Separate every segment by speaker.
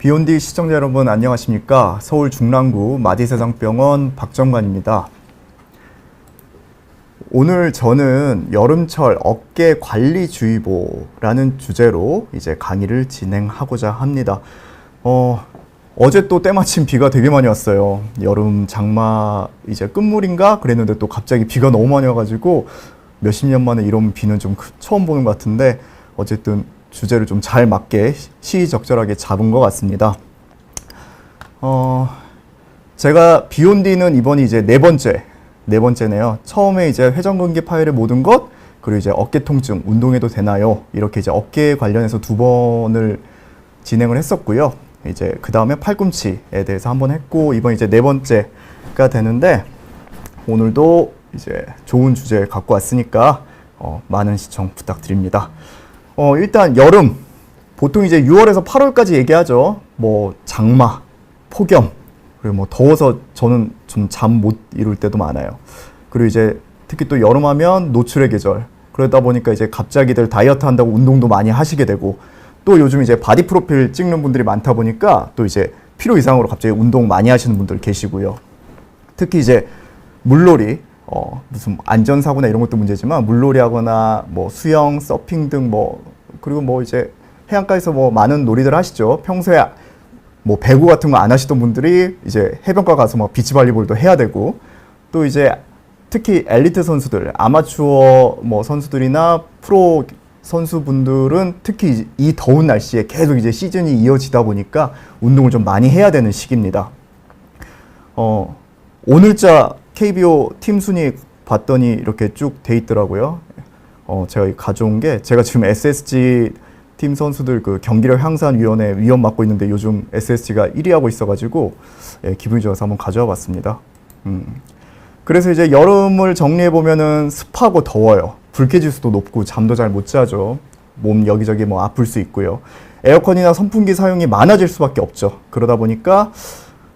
Speaker 1: 비욘디 시청자 여러분 안녕하십니까? 서울 중랑구 마디세상병원 박정관입니다. 오늘 저는 여름철 어깨관리주의보라는 주제로 이제 강의를 진행하고자 합니다. 어제 또 때마침 비가 되게 많이 왔어요. 여름 장마 이제 끝물인가 그랬는데 또 갑자기 비가 너무 많이 와가지고 몇십 년 만에 이런 비는 좀 처음 보는 것 같은데 어쨌든 주제를 좀 잘 맞게 시의적절하게 잡은 것 같습니다. 제가 비욘디는 이번이 이제 네 번째네요. 처음에 이제 회전근개 파열의 모든 것, 그리고 이제 어깨 통증, 운동해도 되나요? 이렇게 이제 어깨에 관련해서 2번을 진행을 했었고요. 이제 그 다음에 팔꿈치에 대해서 한번 했고, 이번 이제 네 번째가 되는데, 오늘도 이제 좋은 주제 갖고 왔으니까, 많은 시청 부탁드립니다. 일단 여름, 보통 이제 6월에서 8월까지 얘기하죠. 뭐 장마, 폭염, 그리고 뭐 더워서 저는 좀 잠 못 이룰 때도 많아요. 그리고 이제 특히 또 여름하면 노출의 계절. 그러다 보니까 이제 갑자기들 다이어트 한다고 운동도 많이 하시게 되고, 또 요즘 이제 바디 프로필 찍는 분들이 많다 보니까 또 이제 필요 이상으로 갑자기 운동 많이 하시는 분들 계시고요. 특히 이제 물놀이, 무슨 안전사고나 이런 것도 문제지만 물놀이 하거나 뭐 수영, 서핑 등 그리고 뭐 이제 해안가에서 뭐 많은 놀이들 하시죠. 평소에 뭐 배구 같은 거 안 하시던 분들이 이제 해변가 가서 뭐 비치발리볼도 해야 되고, 또 이제 특히 엘리트 선수들, 아마추어 뭐 선수들이나 프로 선수분들은 특히 이 더운 날씨에 계속 이제 시즌이 이어지다 보니까 운동을 좀 많이 해야 되는 시기입니다. 오늘자 KBO 팀 순위 봤더니 이렇게 쭉 돼 있더라고요. 제가 가져온 게, 제가 지금 SSG 팀 선수들 그 경기력 향상 위원회 위원 맡고 있는데 요즘 SSG가 1위 하고 있어가지고 기분이 좋아서 한번 가져와 봤습니다. 그래서 이제 여름을 정리해 보면은 습하고 더워요. 불쾌지수도 높고 잠도 잘 못 자죠. 몸 여기저기 뭐 아플 수 있고요. 에어컨이나 선풍기 사용이 많아질 수밖에 없죠. 그러다 보니까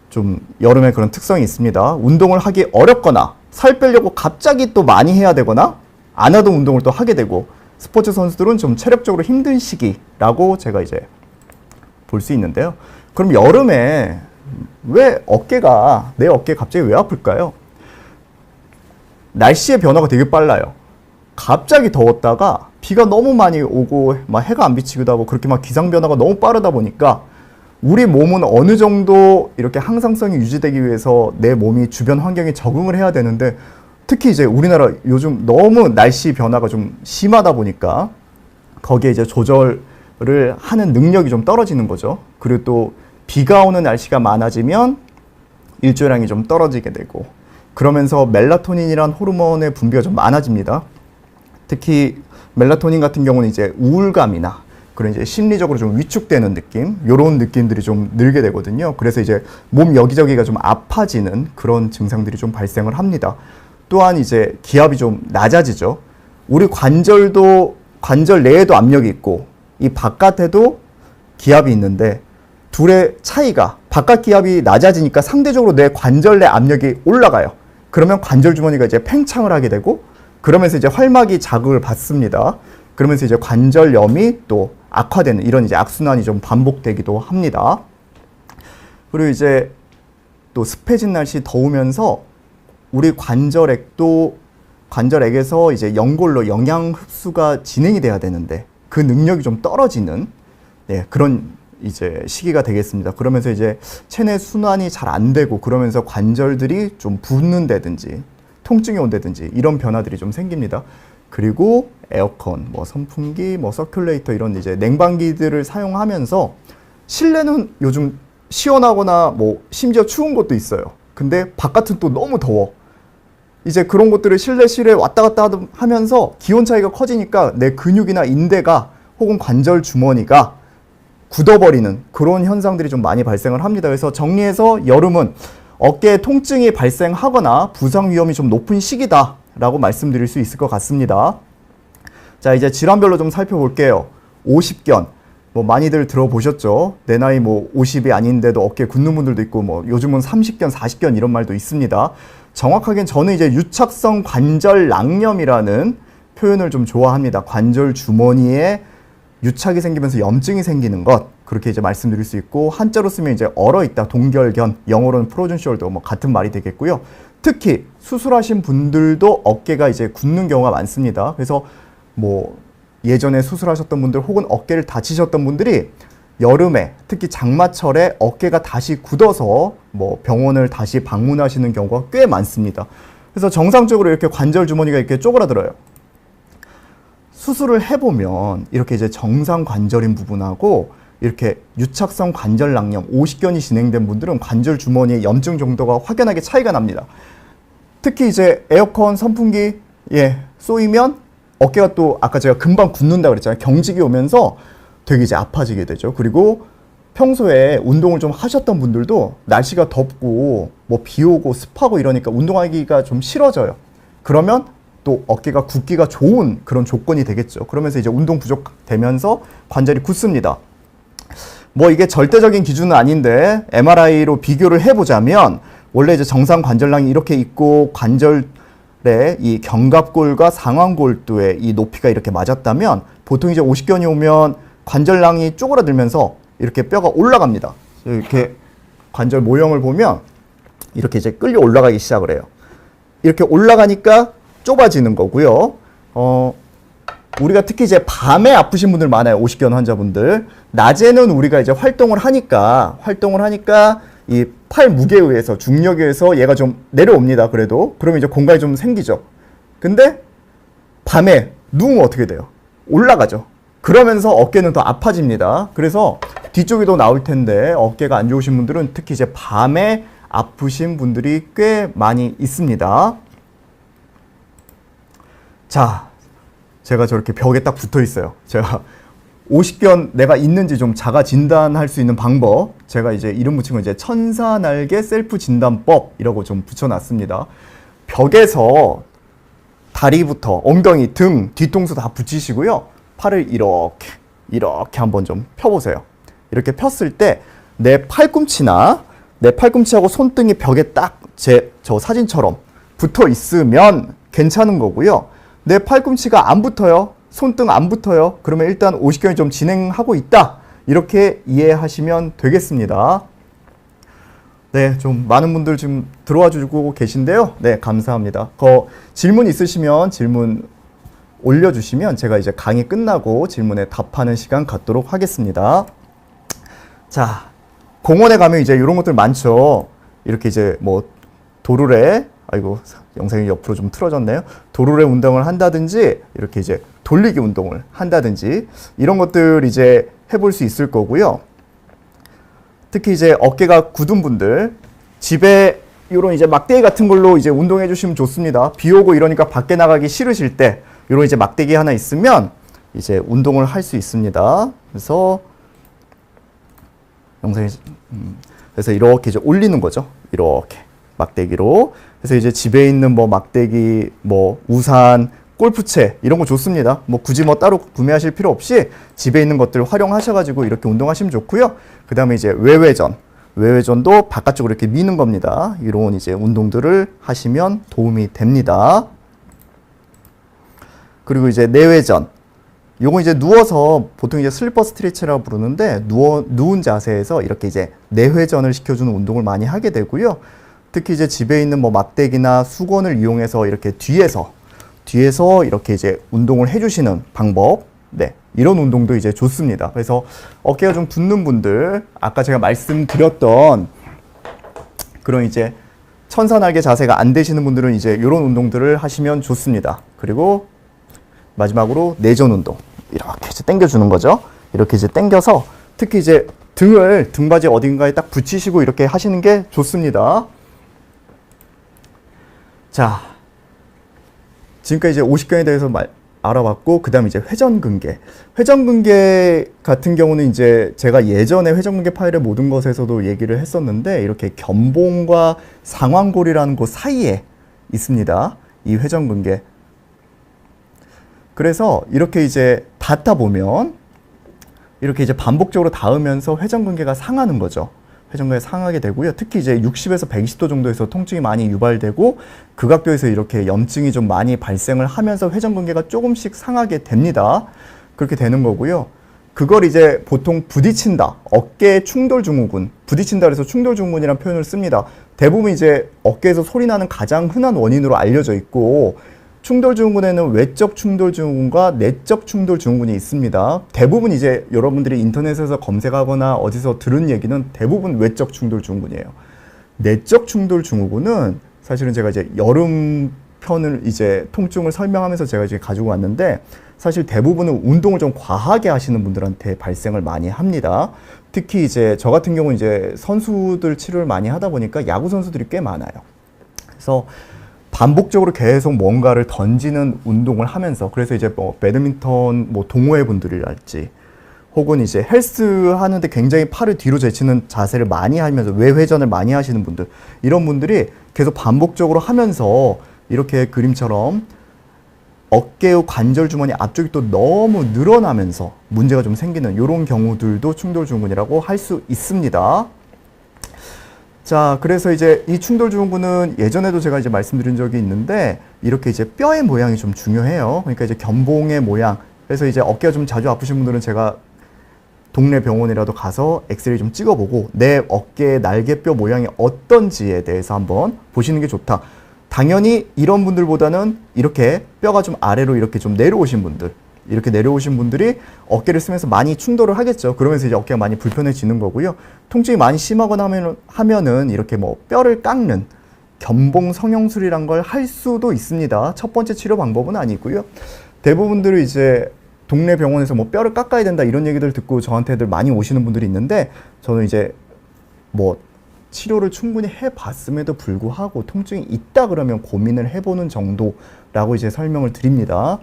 Speaker 1: 좀 여름에 그런 특성이 있습니다. 운동을 하기 어렵거나 살 빼려고 갑자기 또 많이 해야 되거나 안 하던 운동을 또 하게 되고, 스포츠 선수들은 좀 체력적으로 힘든 시기라고 제가 이제 볼 수 있는데요. 그럼 여름에 왜 내 어깨 갑자기 왜 아플까요? 날씨의 변화가 되게 빨라요. 갑자기 더웠다가 비가 너무 많이 오고 막 해가 안 비치기도 하고, 그렇게 막 기상 변화가 너무 빠르다 보니까 우리 몸은 어느 정도 이렇게 항상성이 유지되기 위해서 내 몸이 주변 환경에 적응을 해야 되는데, 특히 이제 우리나라 요즘 너무 날씨 변화가 좀 심하다 보니까 거기에 이제 조절을 하는 능력이 좀 떨어지는 거죠. 그리고 또 비가 오는 날씨가 많아지면 일조량이 좀 떨어지게 되고, 그러면서 멜라토닌이란 호르몬의 분비가 좀 많아집니다. 특히 멜라토닌 같은 경우는 이제 우울감이나 그런 이제 심리적으로 좀 위축되는 느낌, 이런 느낌들이 좀 늘게 되거든요. 그래서 이제 몸 여기저기가 좀 아파지는 그런 증상들이 좀 발생을 합니다. 또한 이제 기압이 좀 낮아지죠. 우리 관절 내에도 압력이 있고 이 바깥에도 기압이 있는데, 둘의 차이가, 바깥 기압이 낮아지니까 상대적으로 내 관절 내 압력이 올라가요. 그러면 관절 주머니가 이제 팽창을 하게 되고, 그러면서 이제 활막이 자극을 받습니다. 그러면서 이제 관절염이 또 악화되는 이런 이제 악순환이 좀 반복되기도 합니다. 그리고 이제 또 습해진 날씨 더우면서 우리 관절액에서 이제 연골로 영양 흡수가 진행이 돼야 되는데 그 능력이 좀 떨어지는 그런 이제 시기가 되겠습니다. 그러면서 이제 체내 순환이 잘 안 되고, 그러면서 관절들이 좀 붓는다든지 통증이 온다든지 이런 변화들이 좀 생깁니다. 그리고 에어컨, 뭐 선풍기, 뭐 서큘레이터 이런 이제 냉방기들을 사용하면서 실내는 요즘 시원하거나 뭐 심지어 추운 곳도 있어요. 근데 바깥은 또 너무 더워. 이제 그런 것들을 실내 왔다 갔다 하면서 기온 차이가 커지니까 내 근육이나 인대가 혹은 관절 주머니가 굳어버리는 그런 현상들이 좀 많이 발생을 합니다. 그래서 정리해서 여름은 어깨에 통증이 발생하거나 부상 위험이 좀 높은 시기다라고 말씀드릴 수 있을 것 같습니다. 자, 이제 질환별로 좀 살펴볼게요. 50견. 뭐 많이들 들어보셨죠? 내 나이 뭐 50이 아닌데도 어깨 굳는 분들도 있고, 뭐 요즘은 30견, 40견 이런 말도 있습니다. 정확하게는 저는 이제 유착성 관절낭염이라는 표현을 좀 좋아합니다. 관절 주머니에 유착이 생기면서 염증이 생기는 것, 그렇게 이제 말씀드릴 수 있고, 한자로 쓰면 이제 얼어 있다, 동결견, 영어로는 프로즌 숄더, 뭐 같은 말이 되겠고요. 특히 수술하신 분들도 어깨가 이제 굳는 경우가 많습니다. 그래서 뭐 예전에 수술하셨던 분들 혹은 어깨를 다치셨던 분들이 여름에 특히 장마철에 어깨가 다시 굳어서 뭐 병원을 다시 방문하시는 경우가 꽤 많습니다. 그래서 정상적으로 이렇게 관절 주머니가 이렇게 쪼그라들어요. 수술을 해보면 이렇게 이제 정상 관절인 부분하고 이렇게 유착성 관절 낭염, 오십견이 진행된 분들은 관절 주머니의 염증 정도가 확연하게 차이가 납니다. 특히 이제 에어컨, 선풍기 쏘이면 어깨가 또 아까 제가 금방 굳는다 그랬잖아요. 경직이 오면서 되게 이제 아파지게 되죠. 그리고 평소에 운동을 좀 하셨던 분들도 날씨가 덥고 뭐 비 오고 습하고 이러니까 운동하기가 좀 싫어져요. 그러면 또 어깨가 굳기가 좋은 그런 조건이 되겠죠. 그러면서 이제 운동 부족되면서 관절이 굳습니다. 뭐 이게 절대적인 기준은 아닌데 MRI로 비교를 해보자면 원래 이제 정상 관절낭이 이렇게 있고 관절의 이 견갑골과 상완골두의 이 높이가 이렇게 맞았다면 보통 이제 오십견이 오면 관절낭이 쪼그라들면서 이렇게 뼈가 올라갑니다. 이렇게 관절 모형을 보면 이렇게 이제 끌려 올라가기 시작을 해요. 이렇게 올라가니까 좁아지는 거고요. 우리가 특히 이제 밤에 아프신 분들 많아요. 오십견 환자분들. 낮에는 우리가 이제 활동을 하니까 이 팔 무게에 의해서 중력에 의해서 얘가 좀 내려옵니다. 그래도 그러면 이제 공간이 좀 생기죠. 근데 밤에 누우면 어떻게 돼요? 올라가죠. 그러면서 어깨는 더 아파집니다. 그래서 뒤쪽이 더 나올 텐데 어깨가 안 좋으신 분들은 특히 이제 밤에 아프신 분들이 꽤 많이 있습니다. 자, 제가 저렇게 벽에 딱 붙어 있어요. 제가 오십견 내가 있는지 좀 자가 진단할 수 있는 방법, 제가 이제 이름 붙인 건 이제 천사날개 셀프 진단법이라고 좀 붙여놨습니다. 벽에서 다리부터 엉덩이, 등, 뒤통수 다 붙이시고요. 팔을 이렇게 한번 좀 펴보세요. 이렇게 폈을 때 내 팔꿈치하고 손등이 벽에 딱 저 사진처럼 붙어 있으면 괜찮은 거고요. 내 팔꿈치가 안 붙어요. 손등 안 붙어요. 그러면 일단 오십견이 좀 진행하고 있다. 이렇게 이해하시면 되겠습니다. 네, 좀 많은 분들 지금 들어와 주고 계신데요. 네, 감사합니다. 질문 있으시면 질문 올려주시면 제가 이제 강의 끝나고 질문에 답하는 시간 갖도록 하겠습니다. 자, 공원에 가면 이제 이런 것들 많죠. 이렇게 이제 뭐 도르래, 아이고 영상이 옆으로 좀 틀어졌네요. 도르래 운동을 한다든지 이렇게 이제 돌리기 운동을 한다든지 이런 것들 이제 해볼 수 있을 거고요. 특히 이제 어깨가 굳은 분들 집에 이런 이제 막대기 같은 걸로 이제 운동해 주시면 좋습니다. 비 오고 이러니까 밖에 나가기 싫으실 때 이런 이제 막대기 하나 있으면 이제 운동을 할 수 있습니다. 그래서 영상이 그래서 이렇게 이제 올리는 거죠. 이렇게 막대기로. 그래서 이제 집에 있는 뭐 막대기, 뭐 우산, 골프채 이런 거 좋습니다. 뭐 굳이 뭐 따로 구매하실 필요 없이 집에 있는 것들 활용하셔가지고 이렇게 운동하시면 좋고요. 그 다음에 이제 외회전도 바깥쪽으로 이렇게 미는 겁니다. 이런 이제 운동들을 하시면 도움이 됩니다. 그리고 이제 내외전. 요거 이제 누워서 보통 이제 슬리퍼 스트레치라고 부르는데 누운 자세에서 이렇게 이제 내회전을 시켜주는 운동을 많이 하게 되고요. 특히 이제 집에 있는 뭐 막대기나 수건을 이용해서 이렇게 뒤에서 이렇게 이제 운동을 해주시는 방법. 네. 이런 운동도 이제 좋습니다. 그래서 어깨가 좀 붓는 분들, 아까 제가 말씀드렸던 그런 이제 천사날개 자세가 안 되시는 분들은 이제 이런 운동들을 하시면 좋습니다. 그리고 마지막으로 내전 운동. 이렇게 이제 당겨주는 거죠. 이렇게 이제 당겨서 특히 이제 등받이 어딘가에 딱 붙이시고 이렇게 하시는 게 좋습니다. 자, 지금까지 이제 오십견에 대해서 알아봤고, 그 다음에 이제 회전근개. 회전근개 같은 경우는 이제 제가 예전에 회전근개 파일의 모든 것에서도 얘기를 했었는데, 이렇게 견봉과 상완골이라는 곳 사이에 있습니다. 이 회전근개. 그래서 이렇게 이제 닿다 보면 이렇게 이제 반복적으로 닿으면서 회전근개가 상하는 거죠. 회전근개가 상하게 되고요. 특히 이제 60에서 120도 정도에서 통증이 많이 유발되고 그 각도에서 이렇게 염증이 좀 많이 발생을 하면서 회전근개가 조금씩 상하게 됩니다. 그렇게 되는 거고요. 그걸 이제 보통 부딪힌다, 어깨 충돌 증후군, 부딪힌다 그래서 충돌 증후군이라는 표현을 씁니다. 대부분 이제 어깨에서 소리 나는 가장 흔한 원인으로 알려져 있고, 충돌 증후군에는 외적 충돌 증후군과 내적 충돌 증후군이 있습니다. 대부분 이제 여러분들이 인터넷에서 검색하거나 어디서 들은 얘기는 대부분 외적 충돌 증후군이에요. 내적 충돌 증후군은 사실은 제가 이제 여름 편을 이제 통증을 설명하면서 제가 이제 가지고 왔는데, 사실 대부분은 운동을 좀 과하게 하시는 분들한테 발생을 많이 합니다. 특히 이제 저 같은 경우는 이제 선수들 치료를 많이 하다 보니까 야구 선수들이 꽤 많아요. 그래서 반복적으로 계속 뭔가를 던지는 운동을 하면서, 그래서 이제 뭐 배드민턴 뭐 동호회 분들이랄지 혹은 이제 헬스 하는데 굉장히 팔을 뒤로 제치는 자세를 많이 하면서 외회전을 많이 하시는 분들, 이런 분들이 계속 반복적으로 하면서 이렇게 그림처럼 어깨의 관절 주머니 앞쪽이 또 너무 늘어나면서 문제가 좀 생기는 이런 경우들도 충돌 증후군이라고 할 수 있습니다. 자, 그래서 이제 이 충돌 증후군은 예전에도 제가 이제 말씀드린 적이 있는데, 이렇게 이제 뼈의 모양이 좀 중요해요. 그러니까 이제 견봉의 모양. 그래서 이제 어깨가 좀 자주 아프신 분들은 제가 동네 병원이라도 가서 엑스레이 좀 찍어보고 내 어깨의 날개뼈 모양이 어떤지에 대해서 한번 보시는 게 좋다. 당연히 이런 분들보다는 이렇게 뼈가 좀 아래로 이렇게 좀 내려오신 분들, 이렇게 내려오신 분들이 어깨를 쓰면서 많이 충돌을 하겠죠. 그러면서 이제 어깨가 많이 불편해지는 거고요. 통증이 많이 심하거나 하면은 이렇게 뭐 뼈를 깎는 견봉 성형술이란 걸 할 수도 있습니다. 첫 번째 치료 방법은 아니고요. 대부분들이 이제 동네 병원에서 뭐 뼈를 깎아야 된다 이런 얘기들 듣고 저한테들 많이 오시는 분들이 있는데, 저는 이제 뭐 치료를 충분히 해봤음에도 불구하고 통증이 있다 그러면 고민을 해보는 정도라고 이제 설명을 드립니다.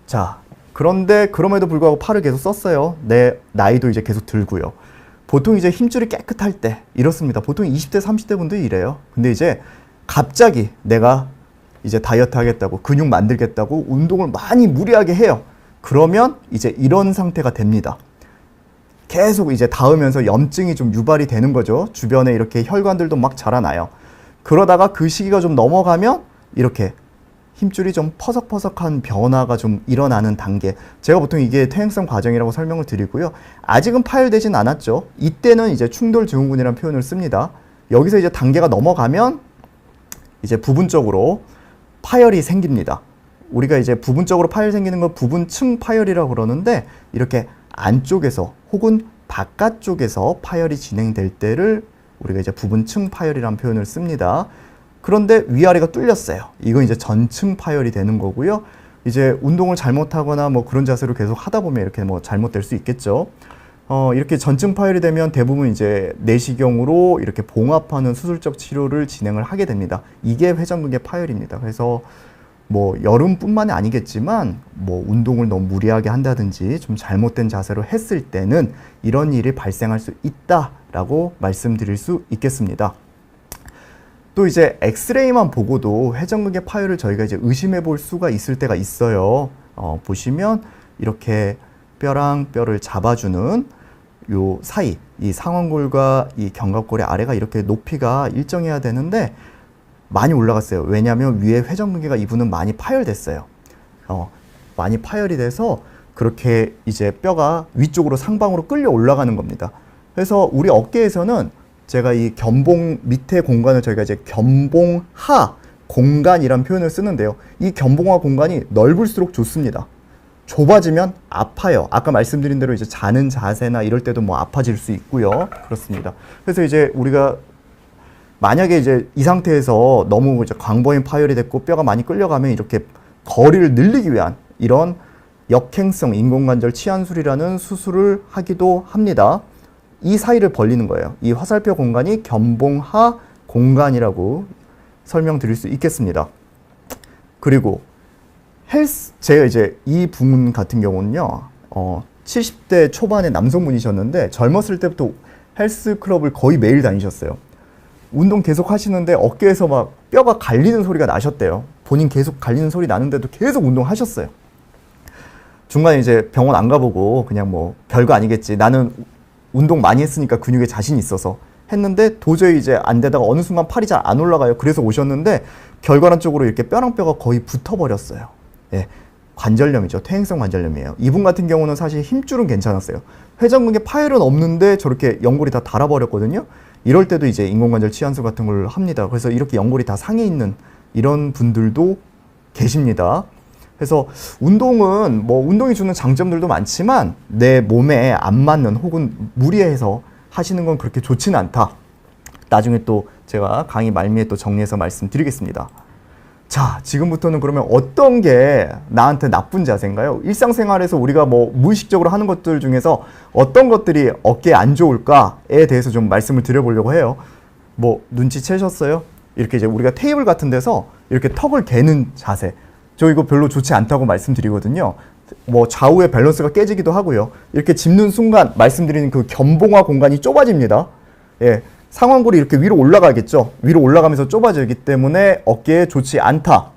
Speaker 1: 자, 그런데 그럼에도 불구하고 팔을 계속 썼어요. 내 나이도 이제 계속 들고요. 보통 이제 힘줄이 깨끗할 때 이렇습니다. 보통 20대, 30대 분들이 이래요. 근데 이제 갑자기 내가 이제 다이어트 하겠다고, 근육 만들겠다고 운동을 많이 무리하게 해요. 그러면 이제 이런 상태가 됩니다. 계속 이제 닿으면서 염증이 좀 유발이 되는 거죠. 주변에 이렇게 혈관들도 막 자라나요. 그러다가 그 시기가 좀 넘어가면 이렇게 힘줄이 좀 퍼석퍼석한 변화가 좀 일어나는 단계. 제가 보통 이게 퇴행성 과정이라고 설명을 드리고요. 아직은 파열되진 않았죠. 이때는 이제 충돌 증후군이라는 표현을 씁니다. 여기서 이제 단계가 넘어가면 이제 부분적으로 파열이 생깁니다. 우리가 이제 부분적으로 파열 생기는 걸 부분층 파열이라고 그러는데, 이렇게 안쪽에서 혹은 바깥쪽에서 파열이 진행될 때를 우리가 이제 부분층 파열이라는 표현을 씁니다. 그런데 위아래가 뚫렸어요. 이건 이제 전층 파열이 되는 거고요. 이제 운동을 잘못하거나 뭐 그런 자세로 계속 하다 보면 이렇게 뭐 잘못될 수 있겠죠. 이렇게 전층 파열이 되면 대부분 이제 내시경으로 이렇게 봉합하는 수술적 치료를 진행을 하게 됩니다. 이게 회전근개 파열입니다. 그래서 뭐 여름뿐만이 아니겠지만 뭐 운동을 너무 무리하게 한다든지 좀 잘못된 자세로 했을 때는 이런 일이 발생할 수 있다라고 말씀드릴 수 있겠습니다. 또 이제 엑스레이만 보고도 회전근개 파열을 저희가 이제 의심해 볼 수가 있을 때가 있어요. 보시면 이렇게 뼈랑 뼈를 잡아주는 요 사이, 이 상완골과 이 견갑골의 아래가 이렇게 높이가 일정해야 되는데 많이 올라갔어요. 왜냐하면 위에 회전근개가 이분은 많이 파열됐어요. 많이 파열이 돼서 그렇게 이제 뼈가 위쪽으로 상방으로 끌려 올라가는 겁니다. 그래서 우리 어깨에서는 제가 이 견봉 밑에 공간을 저희가 이제 견봉하 공간이란 표현을 쓰는데요. 이 견봉하 공간이 넓을수록 좋습니다. 좁아지면 아파요. 아까 말씀드린 대로 이제 자는 자세나 이럴 때도 뭐 아파질 수 있고요. 그렇습니다. 그래서 이제 우리가 만약에 이제 이 상태에서 너무 이제 광범위 파열이 됐고 뼈가 많이 끌려가면 이렇게 거리를 늘리기 위한 이런 역행성 인공관절 치안술이라는 수술을 하기도 합니다. 이 사이를 벌리는 거예요. 이 화살표 공간이 견봉하 공간이라고 설명드릴 수 있겠습니다. 그리고 제가 이제 이 분 같은 경우는요, 70대 초반의 남성분이셨는데 젊었을 때부터 헬스클럽을 거의 매일 다니셨어요. 운동 계속 하시는데 어깨에서 막 뼈가 갈리는 소리가 나셨대요. 본인 계속 갈리는 소리 나는데도 계속 운동하셨어요. 중간에 이제 병원 안 가보고 그냥 뭐 별거 아니겠지. 나는 운동 많이 했으니까 근육에 자신이 있어서 했는데 도저히 이제 안 되다가 어느 순간 팔이 잘 안 올라가요. 그래서 오셨는데 결과론적으로 이렇게 뼈랑 뼈가 거의 붙어버렸어요. 예. 관절염이죠. 퇴행성 관절염이에요. 이분 같은 경우는 사실 힘줄은 괜찮았어요. 회전근개 파열은 없는데 저렇게 연골이 다 닳아버렸거든요. 이럴 때도 이제 인공관절 치환술 같은 걸 합니다. 그래서 이렇게 연골이 다 상해 있는 이런 분들도 계십니다. 그래서 운동은 뭐 운동이 주는 장점들도 많지만 내 몸에 안 맞는 혹은 무리해서 하시는 건 그렇게 좋지는 않다. 나중에 또 제가 강의 말미에 또 정리해서 말씀드리겠습니다. 자, 지금부터는 그러면 어떤 게 나한테 나쁜 자세인가요? 일상생활에서 우리가 뭐 무의식적으로 하는 것들 중에서 어떤 것들이 어깨에 안 좋을까에 대해서 좀 말씀을 드려보려고 해요. 뭐 눈치채셨어요? 이렇게 이제 우리가 테이블 같은 데서 이렇게 턱을 개는 자세. 저 이거 별로 좋지 않다고 말씀드리거든요. 뭐 좌우의 밸런스가 깨지기도 하고요. 이렇게 짚는 순간 말씀드리는 그 견봉화 공간이 좁아집니다. 예. 상완골이 이렇게 위로 올라가겠죠. 위로 올라가면서 좁아지기 때문에 어깨에 좋지 않다.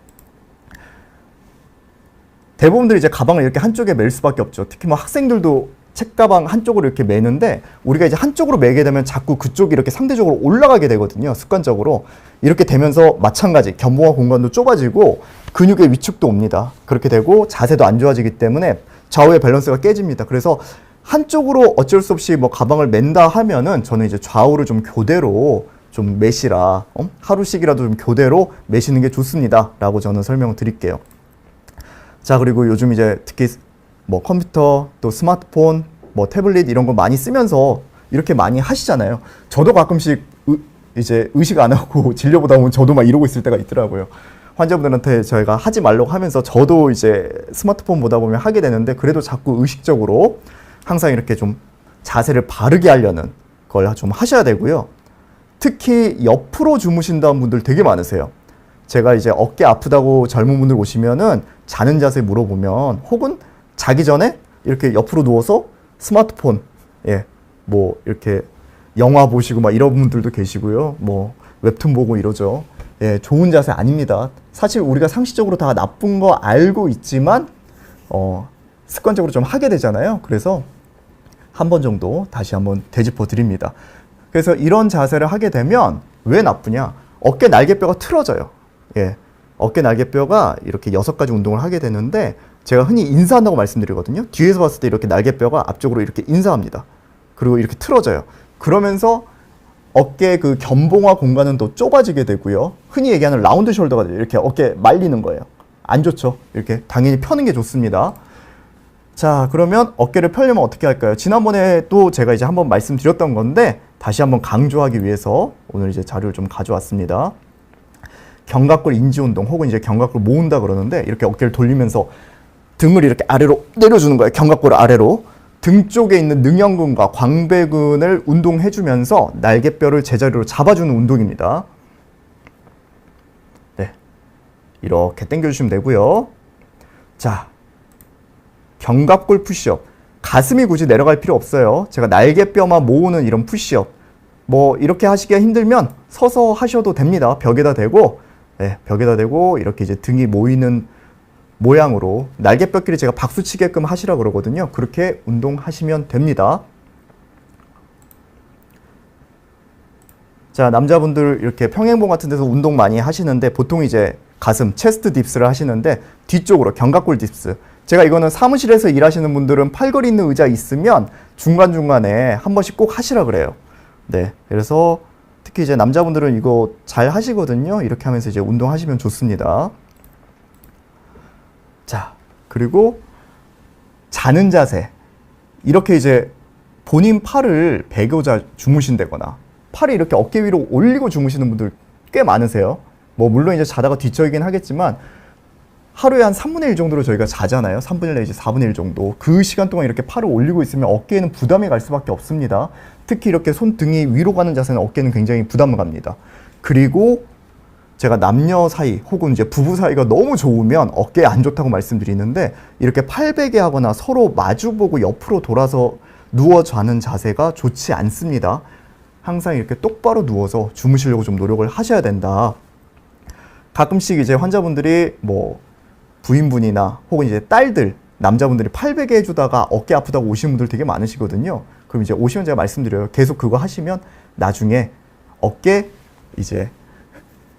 Speaker 1: 대부분들이 이제 가방을 이렇게 한쪽에 멜 수밖에 없죠. 특히 뭐 학생들도 책가방 한쪽으로 이렇게 매는데 우리가 이제 한쪽으로 매게 되면 자꾸 그쪽이 이렇게 상대적으로 올라가게 되거든요. 습관적으로. 이렇게 되면서 마찬가지 견봉화 공간도 좁아지고 근육의 위축도 옵니다. 그렇게 되고 자세도 안 좋아지기 때문에 좌우의 밸런스가 깨집니다. 그래서 한쪽으로 어쩔 수 없이 뭐 가방을 맨다 하면은 저는 이제 좌우를 좀 교대로 좀 매시라, 하루씩이라도 좀 교대로 매시는 게 좋습니다. 라고 저는 설명을 드릴게요. 자, 그리고 요즘 이제 특히 뭐 컴퓨터, 또 스마트폰, 뭐 태블릿 이런 거 많이 쓰면서 이렇게 많이 하시잖아요. 저도 가끔씩 이제 의식 안 하고 진료보다 보면 저도 막 이러고 있을 때가 있더라고요. 환자분들한테 저희가 하지 말라고 하면서 저도 이제 스마트폰 보다 보면 하게 되는데 그래도 자꾸 의식적으로 항상 이렇게 좀 자세를 바르게 하려는 걸 좀 하셔야 되고요. 특히 옆으로 주무신다는 분들 되게 많으세요. 제가 이제 어깨 아프다고 젊은 분들 오시면은 자는 자세 물어보면 혹은 자기 전에 이렇게 옆으로 누워서 스마트폰, 예, 뭐 이렇게 영화 보시고 막 이런 분들도 계시고요. 뭐 웹툰 보고 이러죠. 예, 좋은 자세 아닙니다. 사실 우리가 상식적으로 다 나쁜 거 알고 있지만 습관적으로 좀 하게 되잖아요. 그래서 한 번 정도 다시 한번 되짚어 드립니다. 그래서 이런 자세를 하게 되면 왜 나쁘냐? 어깨 날개뼈가 틀어져요. 예, 어깨 날개뼈가 이렇게 6가지 운동을 하게 되는데 제가 흔히 인사한다고 말씀드리거든요. 뒤에서 봤을 때 이렇게 날개뼈가 앞쪽으로 이렇게 인사합니다. 그리고 이렇게 틀어져요. 그러면서 어깨 그 견봉화 공간은 또 좁아지게 되고요. 흔히 얘기하는 라운드 숄더가 돼요. 이렇게 어깨 말리는 거예요. 안 좋죠. 이렇게 당연히 펴는 게 좋습니다. 자, 그러면 어깨를 펴려면 어떻게 할까요? 지난번에 또 제가 이제 한번 말씀드렸던 건데 다시 한번 강조하기 위해서 오늘 이제 자료를 좀 가져왔습니다. 견갑골 인지 운동 혹은 이제 견갑골 모은다 그러는데 이렇게 어깨를 돌리면서 등을 이렇게 아래로 내려주는 거예요. 견갑골을 아래로. 등 쪽에 있는 능형근과 광배근을 운동해주면서 날개뼈를 제자리로 잡아주는 운동입니다. 네, 이렇게 당겨주시면 되고요. 자, 견갑골 푸시업. 가슴이 굳이 내려갈 필요 없어요. 제가 날개뼈만 모으는 이런 푸시업. 뭐 이렇게 하시기가 힘들면 서서 하셔도 됩니다. 벽에다 대고, 네, 벽에다 대고 이렇게 이제 등이 모이는 모양으로 날개뼈끼리 제가 박수 치게끔 하시라 그러거든요. 그렇게 운동하시면 됩니다. 자, 남자분들 이렇게 평행봉 같은 데서 운동 많이 하시는데 보통 이제 가슴, 체스트 딥스를 하시는데 뒤쪽으로 견갑골 딥스. 제가 이거는 사무실에서 일하시는 분들은 팔걸이 있는 의자 있으면 중간중간에 한 번씩 꼭 하시라 그래요. 네. 그래서 특히 이제 남자분들은 이거 잘 하시거든요. 이렇게 하면서 이제 운동하시면 좋습니다. 자, 그리고 자는 자세. 이렇게 이제 본인 팔을 베고 주무신다거나 팔을 이렇게 어깨 위로 올리고 주무시는 분들 꽤 많으세요. 뭐 물론 이제 자다가 뒤척이긴 하겠지만 하루에 한 3분의 1 정도로 저희가 자잖아요. 3분의 1 내지 4분의 1 정도. 그 시간 동안 이렇게 팔을 올리고 있으면 어깨에는 부담이 갈 수밖에 없습니다. 특히 이렇게 손등이 위로 가는 자세는 어깨는 굉장히 부담을 갑니다. 그리고 제가 남녀 사이 혹은 이제 부부 사이가 너무 좋으면 어깨에 안 좋다고 말씀드리는데 이렇게 팔베개 하거나 서로 마주보고 옆으로 돌아서 누워 자는 자세가 좋지 않습니다. 항상 이렇게 똑바로 누워서 주무시려고 좀 노력을 하셔야 된다. 가끔씩 이제 환자분들이 뭐 부인분이나 혹은 이제 딸들, 남자분들이 팔베개 해주다가 어깨 아프다고 오시는 분들 되게 많으시거든요. 그럼 이제 오시면 제가 말씀드려요. 계속 그거 하시면 나중에 어깨 이제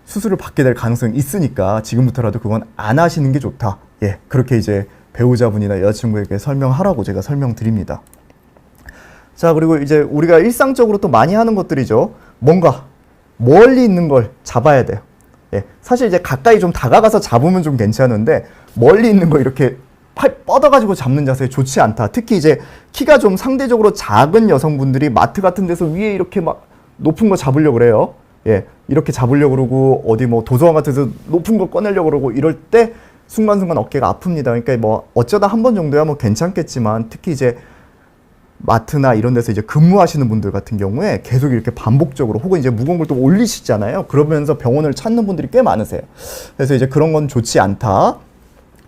Speaker 1: 수술을 받게 될 가능성이 있으니까 지금부터라도 그건 안 하시는 게 좋다. 예, 그렇게 이제 배우자분이나 여자친구에게 설명하라고 제가 설명드립니다. 자, 그리고 이제 우리가 일상적으로 또 많이 하는 것들이죠. 뭔가 멀리 있는 걸 잡아야 돼요. 예, 사실 이제 가까이 좀 다가가서 잡으면 좀 괜찮은데 멀리 있는 거 이렇게 팔 뻗어가지고 잡는 자세 좋지 않다. 특히 이제 키가 좀 상대적으로 작은 여성분들이 마트 같은 데서 위에 이렇게 막 높은 거 잡으려고 그래요. 예, 이렇게 잡으려고 그러고 어디 뭐 도서관 같은 데서 높은 거 꺼내려고 그러고 이럴 때 순간순간 어깨가 아픕니다. 그러니까 뭐 어쩌다 한 번 정도야 뭐 괜찮겠지만 특히 이제 마트나 이런 데서 이제 근무하시는 분들 같은 경우에 계속 이렇게 반복적으로 혹은 이제 무거운 걸 또 올리시잖아요. 그러면서 병원을 찾는 분들이 꽤 많으세요. 그래서 이제 그런 건 좋지 않다.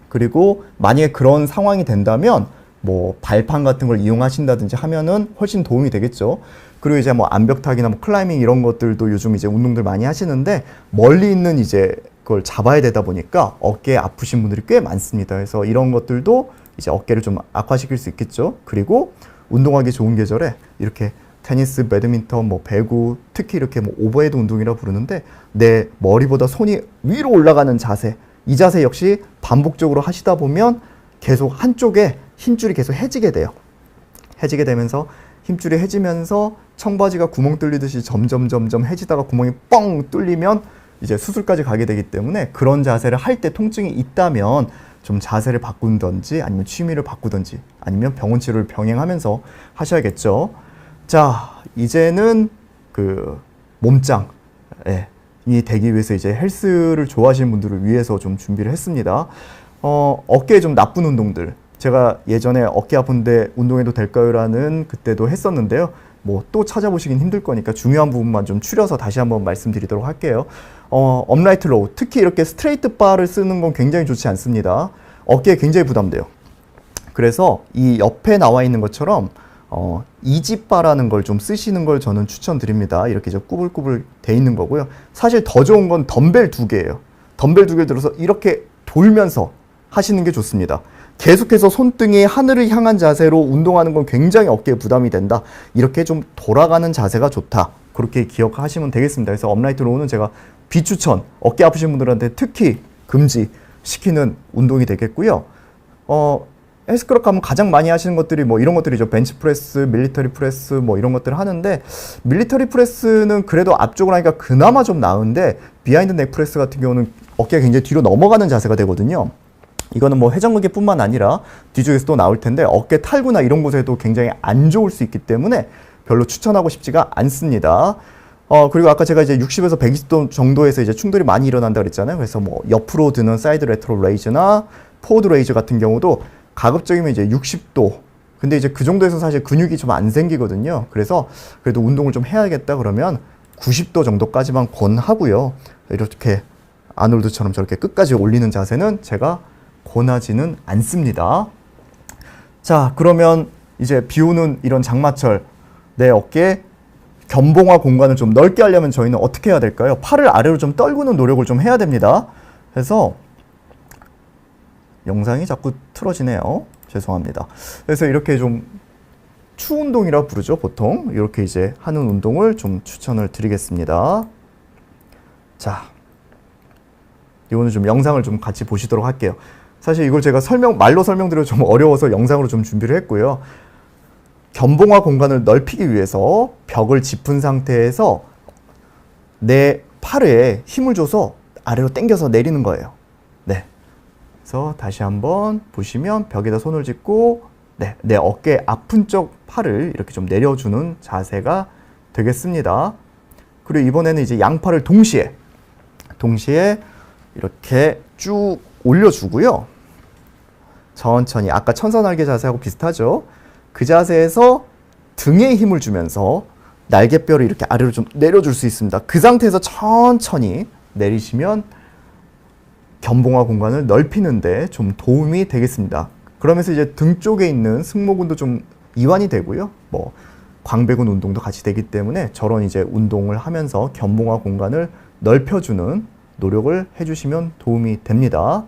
Speaker 1: 그리고 만약에 그런 상황이 된다면 뭐 발판 같은 걸 이용하신다든지 하면은 훨씬 도움이 되겠죠. 그리고 이제 뭐 암벽타기나 뭐 클라이밍 이런 것들도 요즘 이제 운동들 많이 하시는데 멀리 있는 이제 그걸 잡아야 되다 보니까 어깨 아프신 분들이 꽤 많습니다. 그래서 이런 것들도 이제 어깨를 좀 악화시킬 수 있겠죠. 그리고 운동하기 좋은 계절에 이렇게 테니스, 배드민턴, 뭐 배구, 특히 이렇게 뭐 오버헤드 운동이라 부르는데 내 머리보다 손이 위로 올라가는 자세, 이 자세 역시 반복적으로 하시다 보면 계속 한쪽에 힘줄이 계속 해지게 돼요. 해지게 되면서 힘줄이 해지면서 청바지가 구멍 뚫리듯이 점점 해지다가 구멍이 뻥 뚫리면 이제 수술까지 가게 되기 때문에 그런 자세를 할 때 통증이 있다면 좀 자세를 바꾼던지 아니면 취미를 바꾸던지 아니면 병원 치료를 병행하면서 하셔야겠죠. 자, 이제는 그 몸짱 이 되기 위해서 이제 헬스를 좋아하시는 분들을 위해서 좀 준비를 했습니다. 어깨에 좀 나쁜 운동들. 제가 예전에 어깨 아픈데 운동해도 될까요? 라는 그때도 했었는데요. 뭐 또 찾아보시긴 힘들 거니까 중요한 부분만 좀 추려서 다시 한번 말씀드리도록 할게요. 업라이트 로우, 특히 이렇게 스트레이트 바를 쓰는 건 굉장히 좋지 않습니다. 어깨에 굉장히 부담돼요. 그래서 이 옆에 나와 있는 것처럼 이지바라는 걸 좀 쓰시는 걸 저는 추천드립니다. 이렇게 이제 꾸불꾸불 돼 있는 거고요. 사실 더 좋은 건 덤벨 2개예요. 덤벨 2개 들어서 이렇게 돌면서 하시는 게 좋습니다. 계속해서 손등이 하늘을 향한 자세로 운동하는 건 굉장히 어깨에 부담이 된다. 이렇게 좀 돌아가는 자세가 좋다. 그렇게 기억하시면 되겠습니다. 그래서 업라이트 로우는 제가 비추천, 어깨 아프신 분들한테 특히 금지시키는 운동이 되겠고요. 헬스클럽 가면 가장 많이 하시는 것들이 뭐 이런 것들이죠. 벤치프레스, 밀리터리 프레스 뭐 이런 것들을 하는데 밀리터리 프레스는 그래도 앞쪽으로 하니까 그나마 좀 나은데 비하인드 넥 프레스 같은 경우는 어깨가 굉장히 뒤로 넘어가는 자세가 되거든요. 이거는 뭐 회전근개뿐만 아니라 뒤쪽에서 또 나올 텐데 어깨 탈구나 이런 곳에도 굉장히 안 좋을 수 있기 때문에 별로 추천하고 싶지가 않습니다. 그리고 아까 제가 이제 60에서 120도 정도에서 이제 충돌이 많이 일어난다 그랬잖아요. 그래서 뭐 옆으로 드는 사이드 레터럴 레이즈나 포워드 레이즈 같은 경우도 가급적이면 이제 60도. 근데 이제 그 정도에서 사실 근육이 좀 안 생기거든요. 그래서 그래도 운동을 좀 해야겠다 그러면 90도 정도까지만 권하고요. 이렇게 아놀드처럼 저렇게 끝까지 올리는 자세는 제가 권하지는 않습니다. 자, 그러면 이제 비 오는 이런 장마철 내 어깨에 견봉화 공간을 좀 넓게 하려면 저희는 어떻게 해야 될까요? 팔을 아래로 좀 떨구는 노력을 좀 해야 됩니다. 그래서 영상이 자꾸 틀어지네요. 죄송합니다. 그래서 이렇게 좀 추운동이라 부르죠, 보통. 이렇게 이제 하는 운동을 좀 추천을 드리겠습니다. 자, 이거는 좀 영상을 좀 같이 보시도록 할게요. 사실 이걸 제가 말로 설명드려 좀 어려워서 영상으로 좀 준비를 했고요. 견봉화 공간을 넓히기 위해서 벽을 짚은 상태에서 내 팔에 힘을 줘서 아래로 당겨서 내리는 거예요. 네. 그래서 다시 한번 보시면 벽에다 손을 짚고 내 어깨 아픈 쪽 팔을 이렇게 좀 내려주는 자세가 되겠습니다. 그리고 이번에는 이제 양팔을 동시에 이렇게 쭉 올려주고요. 천천히 아까 천사날개 자세하고 비슷하죠. 그 자세에서 등에 힘을 주면서 날개뼈를 이렇게 아래로 좀 내려줄 수 있습니다. 그 상태에서 천천히 내리시면 견봉화 공간을 넓히는데 좀 도움이 되겠습니다. 그러면서 이제 등 쪽에 있는 승모근도 좀 이완이 되고요. 뭐 광배근 운동도 같이 되기 때문에 저런 이제 운동을 하면서 견봉화 공간을 넓혀주는 노력을 해주시면 도움이 됩니다.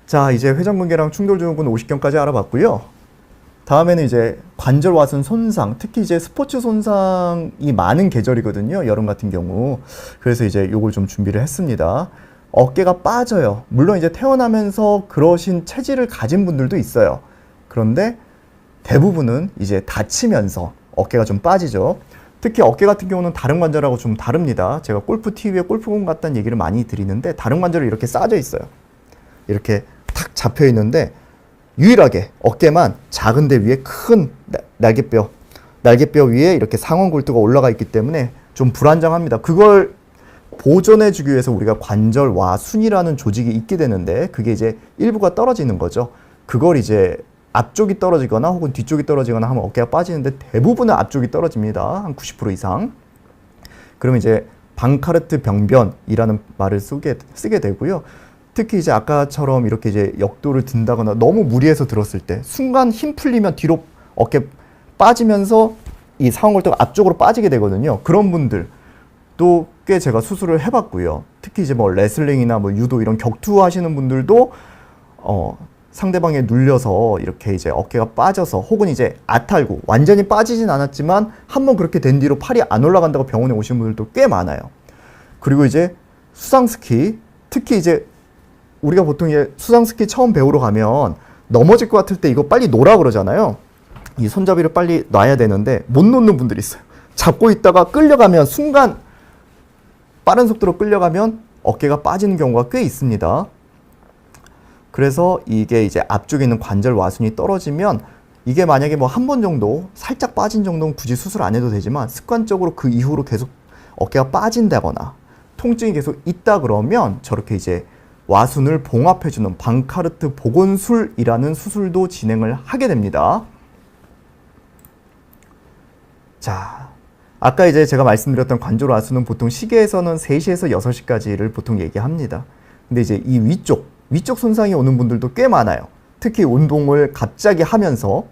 Speaker 1: 자, 이제 회전근개랑 충돌증후군 50경까지 알아봤고요. 다음에는 이제 관절 와순 손상, 특히 이제 스포츠 손상이 많은 계절이거든요. 여름 같은 경우. 그래서 이제 요걸 좀 준비를 했습니다. 어깨가 빠져요. 물론 이제 태어나면서 그러신 체질을 가진 분들도 있어요. 그런데 대부분은 이제 다치면서 어깨가 좀 빠지죠. 특히 어깨 같은 경우는 다른 관절하고 좀 다릅니다. 제가 골프 TV에 골프공 같다는 얘기를 많이 드리는데 다른 관절이 이렇게 싸져 있어요. 이렇게 탁 잡혀 있는데 유일하게 어깨만 작은데 위에 큰 날개뼈 위에 이렇게 상완골두가 올라가 있기 때문에 좀 불안정합니다. 그걸 보존해 주기 위해서 우리가 관절와순이라는 조직이 있게 되는데 그게 이제 일부가 떨어지는 거죠. 그걸 이제 앞쪽이 떨어지거나 혹은 뒤쪽이 떨어지거나 하면 어깨가 빠지는데 대부분은 앞쪽이 떨어집니다. 한 90% 이상. 그러면 이제 방카르트 병변이라는 말을 쓰게 되고요. 특히 이제 아까처럼 이렇게 이제 역도를 든다거나 너무 무리해서 들었을 때 순간 힘 풀리면 뒤로 어깨 빠지면서 이 상완골두가 앞쪽으로 빠지게 되거든요. 그런 분들도 꽤 제가 수술을 해봤고요. 특히 이제 뭐 레슬링이나 뭐 유도 이런 격투 하시는 분들도 상대방에 눌려서 이렇게 이제 어깨가 빠져서 혹은 이제 아탈구 완전히 빠지진 않았지만 한번 그렇게 된 뒤로 팔이 안 올라간다고 병원에 오신 분들도 꽤 많아요. 그리고 이제 수상스키 특히 이제 우리가 보통 이제 수상스키 처음 배우러 가면 넘어질 것 같을 때 이거 빨리 놓으라 그러잖아요. 이 손잡이를 빨리 놔야 되는데 못 놓는 분들이 있어요. 잡고 있다가 끌려가면 순간 빠른 속도로 끌려가면 어깨가 빠지는 경우가 꽤 있습니다. 그래서 이게 이제 앞쪽에 있는 관절 와순이 떨어지면 이게 만약에 뭐 한 번 정도 살짝 빠진 정도는 굳이 수술 안 해도 되지만 습관적으로 그 이후로 계속 어깨가 빠진다거나 통증이 계속 있다 그러면 저렇게 이제 와순을 봉합해주는 방카르트 복원술이라는 수술도 진행을 하게 됩니다. 자, 아까 이제 제가 말씀드렸던 관절 와순은 보통 시계에서는 3시에서 6시까지를 보통 얘기합니다. 근데 이제 이 위쪽 손상이 오는 분들도 꽤 많아요. 특히 운동을 갑자기 하면서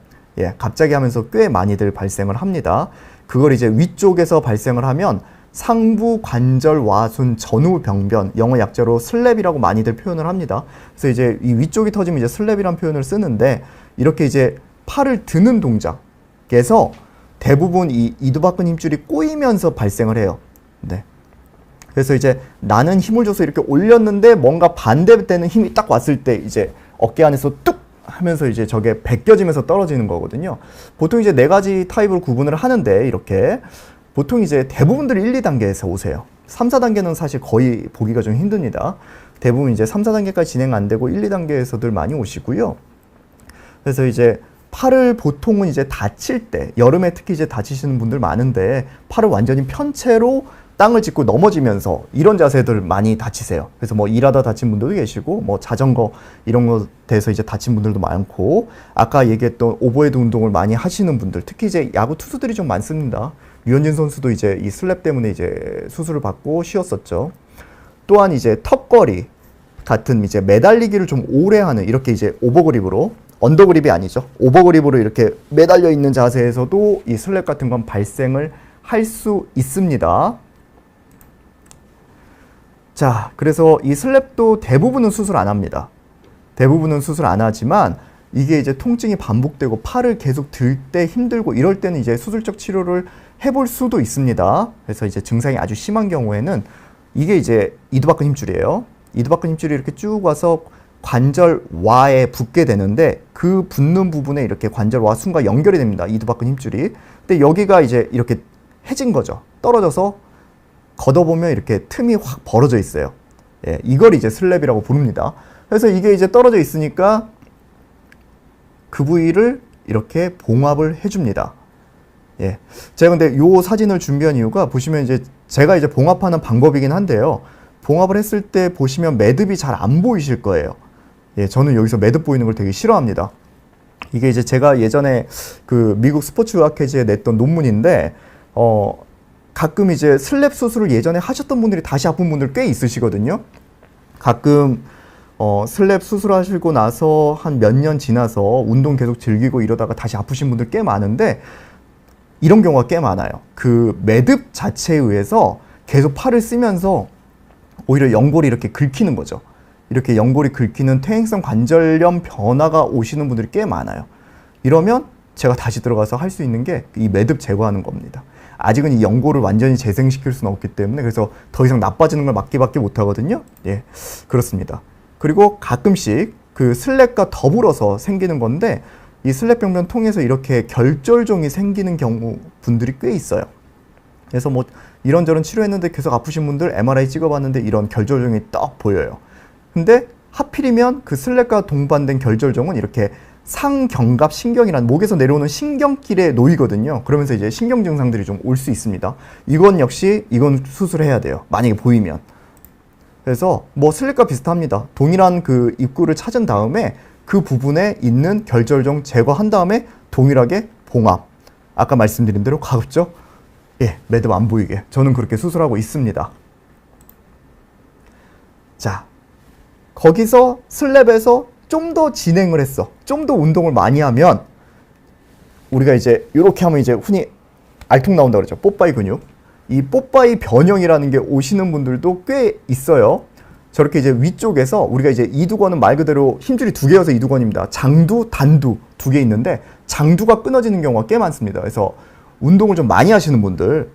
Speaker 1: 꽤 많이들 발생을 합니다. 그걸 이제 위쪽에서 발생을 하면 상부 관절 와순 전후 병변, 영어 약자로 슬랩이라고 많이들 표현을 합니다. 그래서 이제 이 위쪽이 터지면 이제 슬랩이라는 표현을 쓰는데 이렇게 이제 팔을 드는 동작에서 대부분 이 이두박근 힘줄이 꼬이면서 발생을 해요. 네. 그래서 이제 나는 힘을 줘서 이렇게 올렸는데 뭔가 반대되는 힘이 딱 왔을 때 이제 어깨 안에서 뚝 하면서 이제 저게 벗겨지면서 떨어지는 거거든요. 보통 이제 4가지 타입으로 구분을 하는데 이렇게 보통 이제 대부분들이 1, 2단계에서 오세요. 3, 4단계는 사실 거의 보기가 좀 힘듭니다. 대부분 이제 3, 4단계까지 진행 안 되고 1, 2단계에서들 많이 오시고요. 그래서 이제 팔을 보통은 이제 다칠 때, 여름에 특히 이제 다치시는 분들 많은데 팔을 완전히 편 채로 땅을 짚고 넘어지면서 이런 자세들 많이 다치세요. 그래서 뭐 일하다 다친 분들도 계시고 뭐 자전거 이런 거 돼서 이제 다친 분들도 많고 아까 얘기했던 오버헤드 운동을 많이 하시는 분들 특히 이제 야구 투수들이 좀 많습니다. 류현진 선수도 이제 이 슬랩 때문에 이제 수술을 받고 쉬었었죠. 또한 이제 턱걸이 같은 이제 매달리기를 좀 오래 하는 이렇게 이제 오버그립으로 언더그립이 아니죠. 오버그립으로 이렇게 매달려 있는 자세에서도 이 슬랩 같은 건 발생을 할 수 있습니다. 자, 그래서 이 슬랩도 대부분은 수술 안 합니다. 대부분은 수술 안 하지만 이게 이제 통증이 반복되고 팔을 계속 들 때 힘들고 이럴 때는 이제 수술적 치료를 해볼 수도 있습니다. 그래서 이제 증상이 아주 심한 경우에는 이게 이제 이두박근 힘줄이에요. 이두박근 힘줄이 이렇게 쭉 와서 관절와에 붙게 되는데 그 붙는 부분에 이렇게 관절와순과 연결이 됩니다. 이두박근 힘줄이. 근데 여기가 이제 이렇게 해진 거죠. 떨어져서 걷어보면 이렇게 틈이 확 벌어져 있어요. 예, 이걸 이제 슬랩이라고 부릅니다. 그래서 이게 이제 떨어져 있으니까 그 부위를 이렇게 봉합을 해줍니다. 예, 제가 근데 요 사진을 준비한 이유가 보시면 이제 제가 이제 봉합하는 방법이긴 한데요. 봉합을 했을 때 보시면 매듭이 잘 안 보이실 거예요. 예, 저는 여기서 매듭 보이는 걸 되게 싫어합니다. 이게 이제 제가 예전에 그 미국 스포츠 의학회지에 냈던 논문인데 가끔 이제 슬랩 수술을 예전에 하셨던 분들이 다시 아픈 분들 꽤 있으시거든요. 가끔 슬랩 수술하시고 나서 한 몇 년 지나서 운동 계속 즐기고 이러다가 다시 아프신 분들 꽤 많은데 이런 경우가 꽤 많아요. 그 매듭 자체에 의해서 계속 팔을 쓰면서 오히려 연골이 이렇게 긁히는 거죠. 이렇게 연골이 긁히는 퇴행성 관절염 변화가 오시는 분들이 꽤 많아요. 이러면 제가 다시 들어가서 할 수 있는 게 이 매듭 제거하는 겁니다. 아직은 이 연골을 완전히 재생시킬 수는 없기 때문에 그래서 더 이상 나빠지는 걸 막기밖에 못하거든요. 예, 그렇습니다. 그리고 가끔씩 그 슬랩과 더불어서 생기는 건데 이 슬랩병변 통해서 이렇게 결절종이 생기는 경우 분들이 꽤 있어요. 그래서 뭐 이런저런 치료했는데 계속 아프신 분들 MRI 찍어봤는데 이런 결절종이 딱 보여요. 근데 하필이면 그 슬랩과 동반된 결절종은 이렇게 상경갑 신경이란 목에서 내려오는 신경길에 놓이거든요. 그러면서 이제 신경 증상들이 좀 올 수 있습니다. 이건 역시 이건 수술해야 돼요. 만약에 보이면. 그래서 뭐 슬립과 비슷합니다. 동일한 그 입구를 찾은 다음에 그 부분에 있는 결절종 제거한 다음에 동일하게 봉합. 아까 말씀드린 대로 가급적 매듭 안 보이게 저는 그렇게 수술하고 있습니다. 자, 거기서 슬랩에서 좀 더 진행을 했어. 좀 더 운동을 많이 하면 우리가 이제 이렇게 하면 이제 흔히 알통 나온다 그러죠. 뽀빠이 근육. 이 뽀빠이 변형이라는 게 오시는 분들도 꽤 있어요. 저렇게 이제 위쪽에서 우리가 이제 이두건은 말 그대로 힘줄이 2개여서 이두건입니다. 장두, 단두 2개 있는데 장두가 끊어지는 경우가 꽤 많습니다. 그래서 운동을 좀 많이 하시는 분들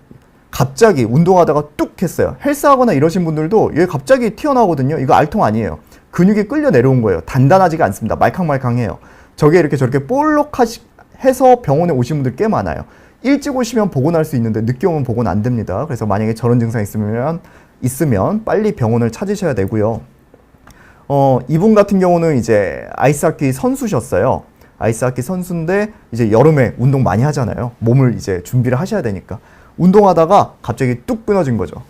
Speaker 1: 갑자기 운동하다가 뚝 했어요. 헬스하거나 이러신 분들도 얘 갑자기 튀어나오거든요. 이거 알통 아니에요. 근육이 끌려 내려온 거예요. 단단하지가 않습니다. 말캉말캉해요. 저게 이렇게 저렇게 볼록해서 병원에 오신 분들 꽤 많아요. 일찍 오시면 복원할 수 있는데 늦게 오면 복원 안 됩니다. 그래서 만약에 저런 증상 있으면 빨리 병원을 찾으셔야 되고요. 이분 같은 경우는 이제 아이스하키 선수셨어요. 아이스하키 선수인데 이제 여름에 운동 많이 하잖아요. 몸을 이제 준비를 하셔야 되니까. 운동하다가 갑자기 뚝 끊어진 거죠.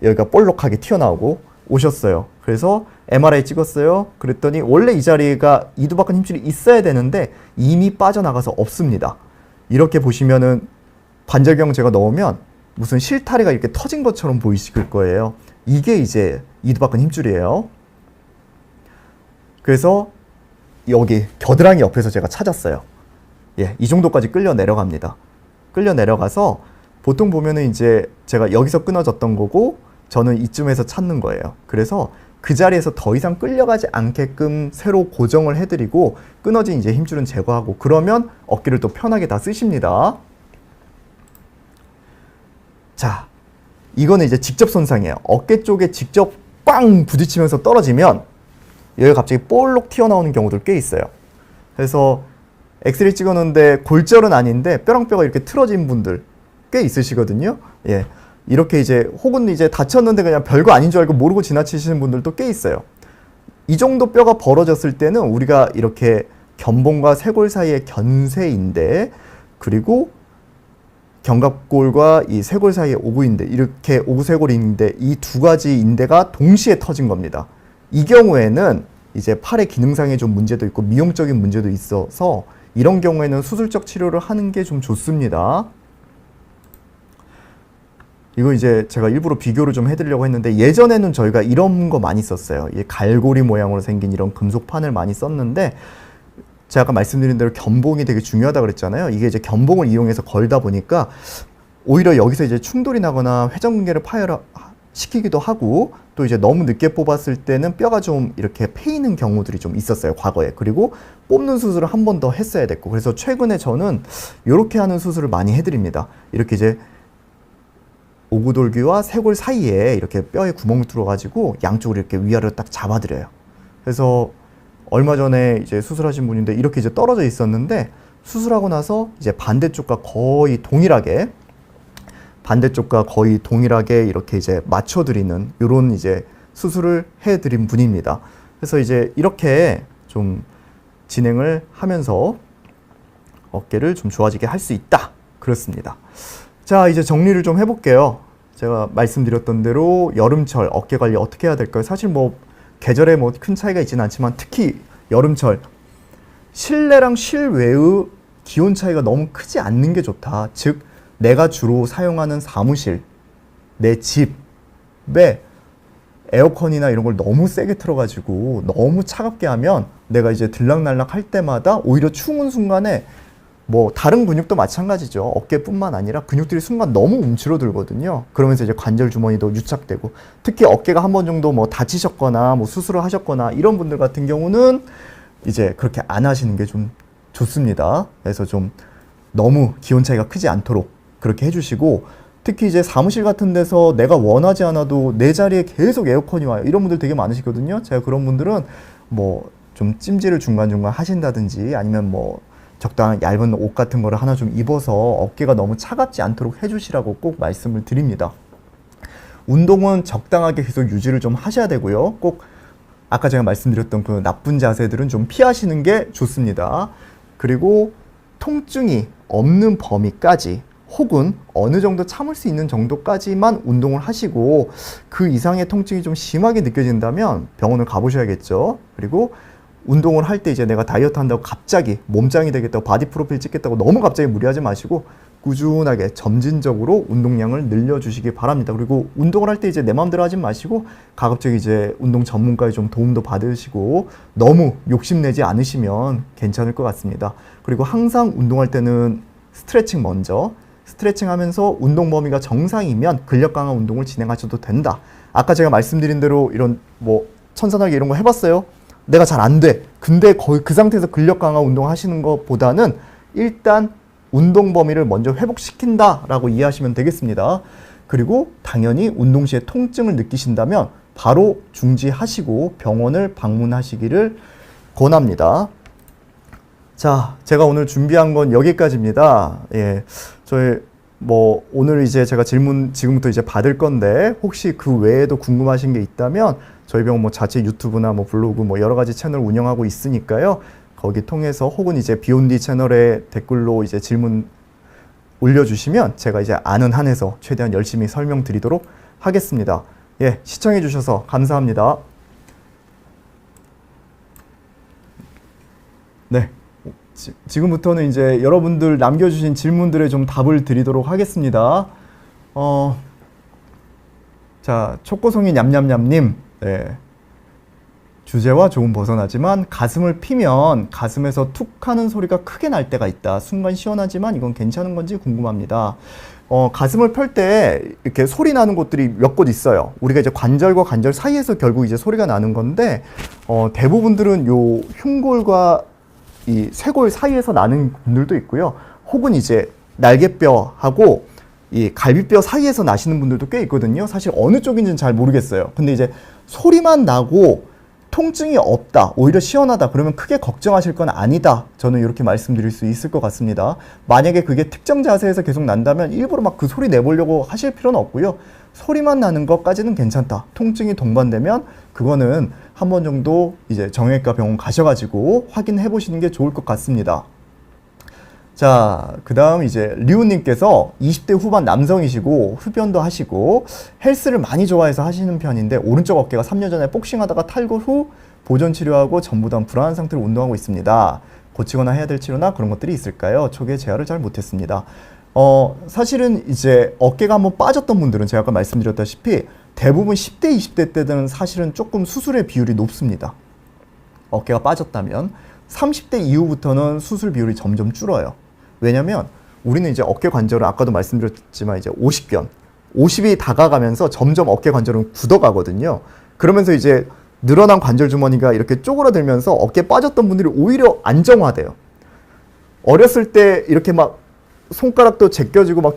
Speaker 1: 여기가 볼록하게 튀어나오고 오셨어요. 그래서 MRI 찍었어요. 그랬더니 원래 이 자리가 이두박근 힘줄이 있어야 되는데 이미 빠져나가서 없습니다. 이렇게 보시면은 관절경 제가 넣으면 무슨 실타래가 이렇게 터진 것처럼 보이실 거예요. 이게 이제 이두박근 힘줄이에요. 그래서 여기 겨드랑이 옆에서 제가 찾았어요. 이 정도까지 끌려 내려갑니다. 끌려 내려가서 보통 보면은 이제 제가 여기서 끊어졌던 거고 저는 이쯤에서 찾는 거예요. 그래서 그 자리에서 더 이상 끌려가지 않게끔 새로 고정을 해드리고 끊어진 이제 힘줄은 제거하고 그러면 어깨를 또 편하게 다 쓰십니다. 자, 이거는 이제 직접 손상이에요. 어깨 쪽에 직접 빵 부딪히면서 떨어지면 여기가 갑자기 볼록 튀어나오는 경우들 꽤 있어요. 그래서 엑스레이 찍었는데 골절은 아닌데 뼈랑 뼈가 이렇게 틀어진 분들 꽤 있으시거든요. 이렇게 이제 혹은 이제 다쳤는데 그냥 별거 아닌 줄 알고 모르고 지나치시는 분들도 꽤 있어요. 이 정도 뼈가 벌어졌을 때는 우리가 이렇게 견봉과 쇄골 사이의 견쇄인대 그리고 견갑골과 이 쇄골 사이의 오구인대 이렇게 오구쇄골인대 이 두 가지 인대가 동시에 터진 겁니다. 이 경우에는 이제 팔의 기능상의 좀 문제도 있고 미용적인 문제도 있어서 이런 경우에는 수술적 치료를 하는 게 좀 좋습니다. 이거 이제 제가 일부러 비교를 좀 해드리려고 했는데 예전에는 저희가 이런 거 많이 썼어요. 이 갈고리 모양으로 생긴 이런 금속판을 많이 썼는데 제가 아까 말씀드린 대로 견봉이 되게 중요하다 그랬잖아요. 이게 이제 견봉을 이용해서 걸다 보니까 오히려 여기서 이제 충돌이 나거나 회전근개를 파열시키기도 하고 또 이제 너무 늦게 뽑았을 때는 뼈가 좀 이렇게 패이는 경우들이 좀 있었어요. 과거에. 그리고 뽑는 수술을 한 번 더 했어야 됐고 그래서 최근에 저는 이렇게 하는 수술을 많이 해드립니다. 이렇게 이제 오구돌귀와 쇄골 사이에 이렇게 뼈에 구멍을 뚫어가지고 양쪽으로 이렇게 위아래로 딱 잡아드려요. 그래서 얼마 전에 이제 수술하신 분인데 이렇게 이제 떨어져 있었는데 수술하고 나서 이제 반대쪽과 거의 동일하게 이렇게 이제 맞춰드리는 이런 이제 수술을 해드린 분입니다. 그래서 이제 이렇게 좀 진행을 하면서 어깨를 좀 좋아지게 할 수 있다. 그렇습니다. 자, 이제 정리를 좀 해볼게요. 제가 말씀드렸던 대로 여름철 어깨 관리 어떻게 해야 될까요? 사실 뭐 계절에 뭐 큰 차이가 있지는 않지만 특히 여름철 실내랑 실외의 기온 차이가 너무 크지 않는 게 좋다. 즉 내가 주로 사용하는 사무실, 내 집에 에어컨이나 이런 걸 너무 세게 틀어가지고 너무 차갑게 하면 내가 이제 들락날락 할 때마다 오히려 추운 순간에 뭐 다른 근육도 마찬가지죠. 어깨뿐만 아니라 근육들이 순간 너무 움츠러들거든요. 그러면서 이제 관절 주머니도 유착되고 특히 어깨가 한 번 정도 뭐 다치셨거나 뭐 수술을 하셨거나 이런 분들 같은 경우는 이제 그렇게 안 하시는 게 좀 좋습니다. 그래서 좀 너무 기온 차이가 크지 않도록 그렇게 해주시고, 특히 이제 사무실 같은 데서 내가 원하지 않아도 내 자리에 계속 에어컨이 와요. 이런 분들 되게 많으시거든요. 제가 그런 분들은 뭐 좀 찜질을 중간중간 하신다든지 아니면 뭐 적당한 얇은 옷 같은 거를 하나 좀 입어서 어깨가 너무 차갑지 않도록 해주시라고 꼭 말씀을 드립니다. 운동은 적당하게 계속 유지를 좀 하셔야 되고요. 꼭 아까 제가 말씀드렸던 그 나쁜 자세들은 좀 피하시는 게 좋습니다. 그리고 통증이 없는 범위까지 혹은 어느 정도 참을 수 있는 정도까지만 운동을 하시고 그 이상의 통증이 좀 심하게 느껴진다면 병원을 가보셔야겠죠. 그리고 운동을 할 때 이제 내가 다이어트 한다고 갑자기 몸짱이 되겠다고 바디 프로필 찍겠다고 너무 갑자기 무리하지 마시고 꾸준하게 점진적으로 운동량을 늘려주시기 바랍니다. 그리고 운동을 할 때 이제 내 마음대로 하지 마시고 가급적 이제 운동 전문가의 좀 도움도 받으시고 너무 욕심내지 않으시면 괜찮을 것 같습니다. 그리고 항상 운동할 때는 스트레칭 먼저, 스트레칭 하면서 운동 범위가 정상이면 근력 강화 운동을 진행하셔도 된다. 아까 제가 말씀드린 대로 이런 뭐 천사날개 이런 거 해봤어요? 내가 잘 안 돼. 근데 거의 그 상태에서 근력 강화 운동 하시는 것보다는 일단 운동 범위를 먼저 회복시킨다라고 이해하시면 되겠습니다. 그리고 당연히 운동 시에 통증을 느끼신다면 바로 중지하시고 병원을 방문하시기를 권합니다. 자, 제가 오늘 준비한 건 여기까지입니다. 예, 저희 뭐 오늘 이제 제가 질문 지금부터 이제 받을 건데 혹시 그 외에도 궁금하신 게 있다면 저희 병원 뭐 자체 유튜브나 뭐 블로그 뭐 여러 가지 채널 운영하고 있으니까요. 거기 통해서 혹은 이제 비욘디 채널에 댓글로 이제 질문 올려주시면 제가 이제 아는 한에서 최대한 열심히 설명드리도록 하겠습니다. 예, 시청해 주셔서 감사합니다. 네. 지금부터는 이제 여러분들 남겨주신 질문들에 좀 답을 드리도록 하겠습니다. 자, 초코송이 냠냠냠님, 네. 주제와 조금 벗어나지만 가슴을 피면 가슴에서 툭 하는 소리가 크게 날 때가 있다. 순간 시원하지만 이건 괜찮은 건지 궁금합니다. 가슴을 펼 때 이렇게 소리 나는 곳들이 몇 곳 있어요. 우리가 이제 관절과 관절 사이에서 결국 이제 소리가 나는 건데, 대부분들은 요 흉골과 이 쇄골 사이에서 나는 분들도 있고요. 혹은 이제 날개뼈하고 이 갈비뼈 사이에서 나시는 분들도 꽤 있거든요. 사실 어느 쪽인지는 잘 모르겠어요. 근데 이제 소리만 나고 통증이 없다, 오히려 시원하다, 그러면 크게 걱정하실 건 아니다. 저는 이렇게 말씀드릴 수 있을 것 같습니다. 만약에 그게 특정 자세에서 계속 난다면 일부러 막 그 소리 내보려고 하실 필요는 없고요. 소리만 나는 것까지는 괜찮다. 통증이 동반되면 그거는 한 번 정도 이제 정형외과 병원 가셔가지고 확인해 보시는 게 좋을 것 같습니다. 자, 그 다음 이제 리우님께서 20대 후반 남성이시고 흡연도 하시고 헬스를 많이 좋아해서 하시는 편인데 오른쪽 어깨가 3년 전에 복싱하다가 탈골 후 보존 치료하고 전부다 불안한 상태로 운동하고 있습니다. 고치거나 해야 될 치료나 그런 것들이 있을까요? 초기에 재활을 잘 못했습니다. 사실은 이제 어깨가 한번 빠졌던 분들은 제가 아까 말씀드렸다시피 대부분 10대, 20대 때는 사실은 조금 수술의 비율이 높습니다. 어깨가 빠졌다면 30대 이후부터는 수술 비율이 점점 줄어요. 왜냐면 우리는 이제 어깨 관절은 아까도 말씀드렸지만 이제 50견, 50이 다가가면서 점점 어깨 관절은 굳어가거든요. 그러면서 이제 늘어난 관절 주머니가 이렇게 쪼그라들면서 어깨 빠졌던 분들이 오히려 안정화돼요. 어렸을 때 이렇게 막 손가락도 제껴지고 막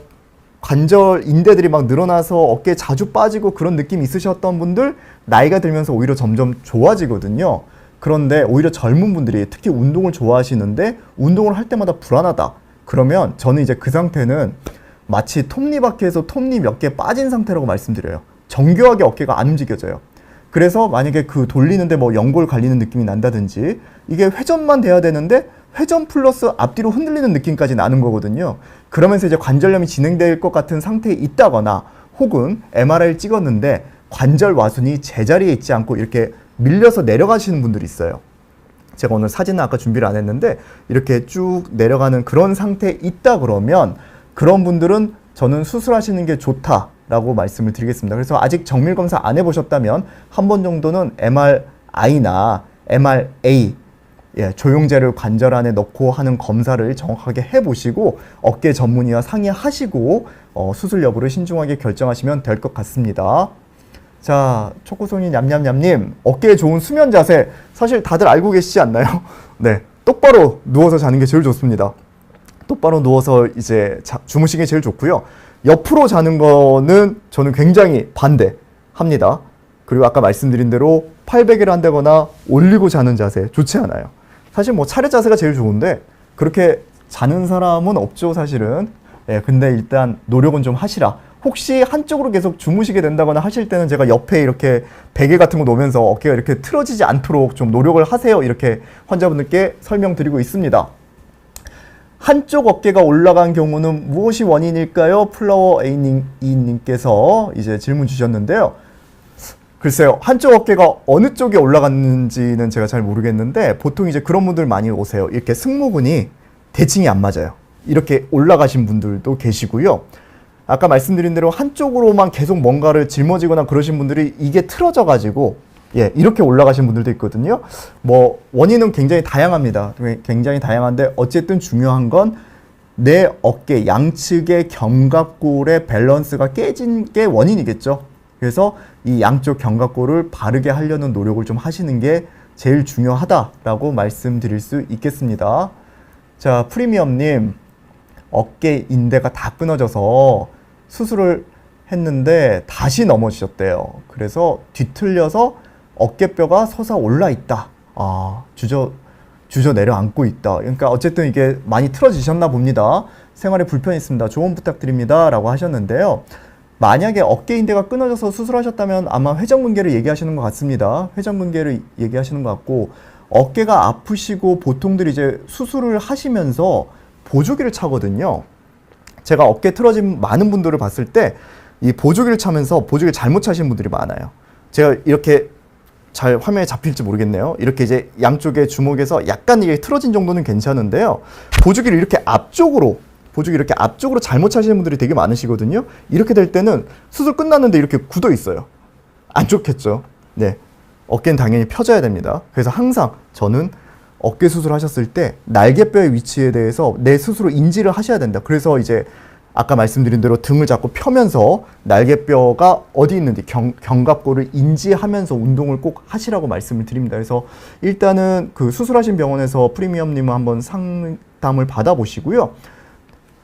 Speaker 1: 관절 인대들이 막 늘어나서 어깨에 자주 빠지고 그런 느낌 있으셨던 분들 나이가 들면서 오히려 점점 좋아지거든요. 그런데 오히려 젊은 분들이 특히 운동을 좋아하시는데 운동을 할 때마다 불안하다. 그러면 저는 이제 그 상태는 마치 톱니바퀴에서 톱니 몇 개 빠진 상태라고 말씀드려요. 정교하게 어깨가 안 움직여져요. 그래서 만약에 그 돌리는데 뭐 연골 갈리는 느낌이 난다든지 이게 회전만 돼야 되는데 회전 플러스 앞뒤로 흔들리는 느낌까지 나는 거거든요. 그러면서 이제 관절염이 진행될 것 같은 상태에 있다거나 혹은 MRI를 찍었는데 관절 와순이 제자리에 있지 않고 이렇게 밀려서 내려가시는 분들이 있어요. 제가 오늘 사진은 아까 준비를 안 했는데 이렇게 쭉 내려가는 그런 상태에 있다 그러면 그런 분들은 저는 수술하시는 게 좋다라고 말씀을 드리겠습니다. 그래서 아직 정밀 검사 안 해보셨다면 한 번 정도는 MRI나 MRA 조영제를 관절 안에 넣고 하는 검사를 정확하게 해보시고 어깨 전문의와 상의하시고 수술 여부를 신중하게 결정하시면 될 것 같습니다. 자, 초코송이 냠냠냠님, 어깨에 좋은 수면 자세 사실 다들 알고 계시지 않나요? 네, 똑바로 누워서 자는 게 제일 좋습니다. 똑바로 누워서 이제 주무시는 게 제일 좋고요. 옆으로 자는 거는 저는 굉장히 반대합니다. 그리고 아까 말씀드린 대로 팔베개를 한다거나 올리고 자는 자세 좋지 않아요. 사실 뭐 차례 자세가 제일 좋은데 그렇게 자는 사람은 없죠, 사실은. 예, 근데 일단 노력은 좀 하시라. 혹시 한쪽으로 계속 주무시게 된다거나 하실 때는 제가 옆에 이렇게 베개 같은 거 놓으면서 어깨가 이렇게 틀어지지 않도록 좀 노력을 하세요. 이렇게 환자분들께 설명드리고 있습니다. 한쪽 어깨가 올라간 경우는 무엇이 원인일까요? 플라워 A님께서 이제 질문 주셨는데요. 글쎄요, 한쪽 어깨가 어느 쪽에 올라갔는지는 제가 잘 모르겠는데 보통 이제 그런 분들 많이 오세요. 이렇게 승모근이 대칭이 안 맞아요. 이렇게 올라가신 분들도 계시고요. 아까 말씀드린 대로 한쪽으로만 계속 뭔가를 짊어지거나 그러신 분들이 이게 틀어져 가지고 예, 이렇게 올라가신 분들도 있거든요. 뭐 원인은 굉장히 다양합니다. 굉장히 다양한데 어쨌든 중요한 건 내 어깨 양측의 견갑골의 밸런스가 깨진 게 원인이겠죠. 그래서 이 양쪽 견갑골을 바르게 하려는 노력을 좀 하시는 게 제일 중요하다라고 말씀드릴 수 있겠습니다. 자, 프리미엄님, 어깨 인대가 다 끊어져서 수술을 했는데 다시 넘어지셨대요. 그래서 뒤틀려서 어깨뼈가 솟아 올라 있다. 주저 내려앉고 있다. 그러니까 어쨌든 이게 많이 틀어지셨나 봅니다. 생활에 불편이 있습니다. 조언 부탁드립니다. 라고 하셨는데요. 만약에 어깨인대가 끊어져서 수술하셨다면 아마 회전근개를 얘기하시는 것 같습니다. 회전근개를 얘기하시는 것 같고, 어깨가 아프시고 보통들 이제 수술을 하시면서 보조기를 차거든요. 제가 어깨 틀어진 많은 분들을 봤을 때 이 보조기를 차면서 보조기를 잘못 차신 분들이 많아요. 제가 이렇게 잘 화면에 잡힐지 모르겠네요. 이렇게 이제 양쪽의 주먹에서 약간 이게 틀어진 정도는 괜찮은데요. 보조기를 이렇게 앞쪽으로 잘못 차시는 분들이 되게 많으시거든요. 이렇게 될 때는 수술 끝났는데 이렇게 굳어 있어요. 안 좋겠죠. 네. 어깨는 당연히 펴져야 됩니다. 그래서 항상 저는 어깨 수술하셨을 때 날개뼈의 위치에 대해서 내 스스로 인지를 하셔야 된다. 그래서 이제 아까 말씀드린 대로 등을 잡고 펴면서 날개뼈가 어디 있는지 견갑골을 인지하면서 운동을 꼭 하시라고 말씀을 드립니다. 그래서 일단은 그 수술하신 병원에서 프리미엄님은 한번 상담을 받아보시고요.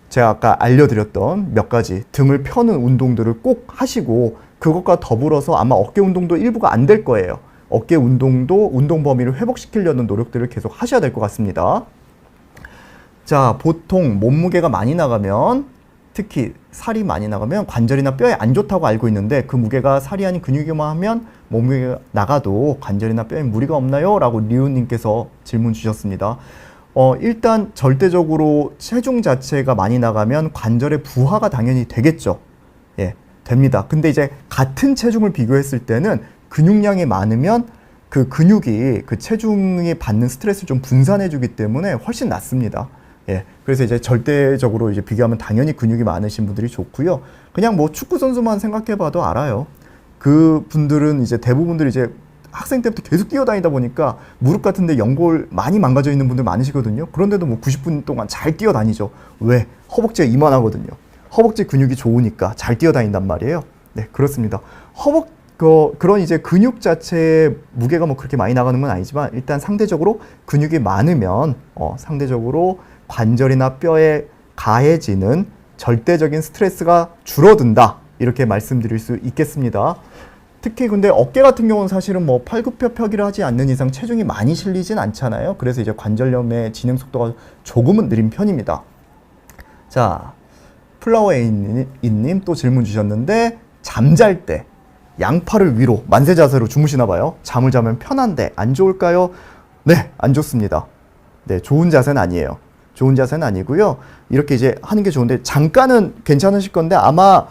Speaker 1: 제가 아까 알려드렸던 몇 가지 등을 펴는 운동들을 꼭 하시고, 그것과 더불어서 아마 어깨 운동도 일부가 안 될 거예요. 어깨 운동도 운동 범위를 회복시키려는 노력들을 계속 하셔야 될 것 같습니다. 자, 보통 몸무게가 많이 나가면, 특히 살이 많이 나가면 관절이나 뼈에 안 좋다고 알고 있는데, 그 무게가 살이 아닌 근육이만 하면 몸무게가 나가도 관절이나 뼈에 무리가 없나요? 라고 리우님께서 질문 주셨습니다. 일단 절대적으로 체중 자체가 많이 나가면 관절의 부하가 당연히 되겠죠. 예, 됩니다. 근데 이제 같은 체중을 비교했을 때는 근육량이 많으면 그 근육이 그 체중이 받는 스트레스를 좀 분산해 주기 때문에 훨씬 낫습니다. 예, 그래서 이제 절대적으로 이제 비교하면 당연히 근육이 많으신 분들이 좋고요. 그냥 뭐 축구 선수만 생각해 봐도 알아요. 그 분들은 이제 대부분들 이제 학생 때부터 계속 뛰어다니다 보니까 무릎 같은 데 연골 많이 망가져 있는 분들 많으시거든요. 그런데도 뭐 90분 동안 잘 뛰어다니죠. 왜? 허벅지가 이만하거든요. 허벅지 근육이 좋으니까 잘 뛰어다닌단 말이에요. 네, 그렇습니다. 그런 이제 근육 자체의 무게가 뭐 그렇게 많이 나가는 건 아니지만, 일단 상대적으로 근육이 많으면 상대적으로 관절이나 뼈에 가해지는 절대적인 스트레스가 줄어든다. 이렇게 말씀드릴 수 있겠습니다. 특히 근데 어깨 같은 경우는 사실은 뭐 팔굽혀펴기를 하지 않는 이상 체중이 많이 실리진 않잖아요. 그래서 이제 관절염의 진행 속도가 조금은 느린 편입니다. 자, 플라워 A님 또 질문 주셨는데, 잠잘 때 양팔을 위로 만세 자세로 주무시나 봐요. 잠을 자면 편한데 안 좋을까요? 네, 안 좋습니다. 네, 좋은 자세는 아니에요. 좋은 자세는 아니고요. 이렇게 이제 하는 게 좋은데 잠깐은 괜찮으실 건데, 아마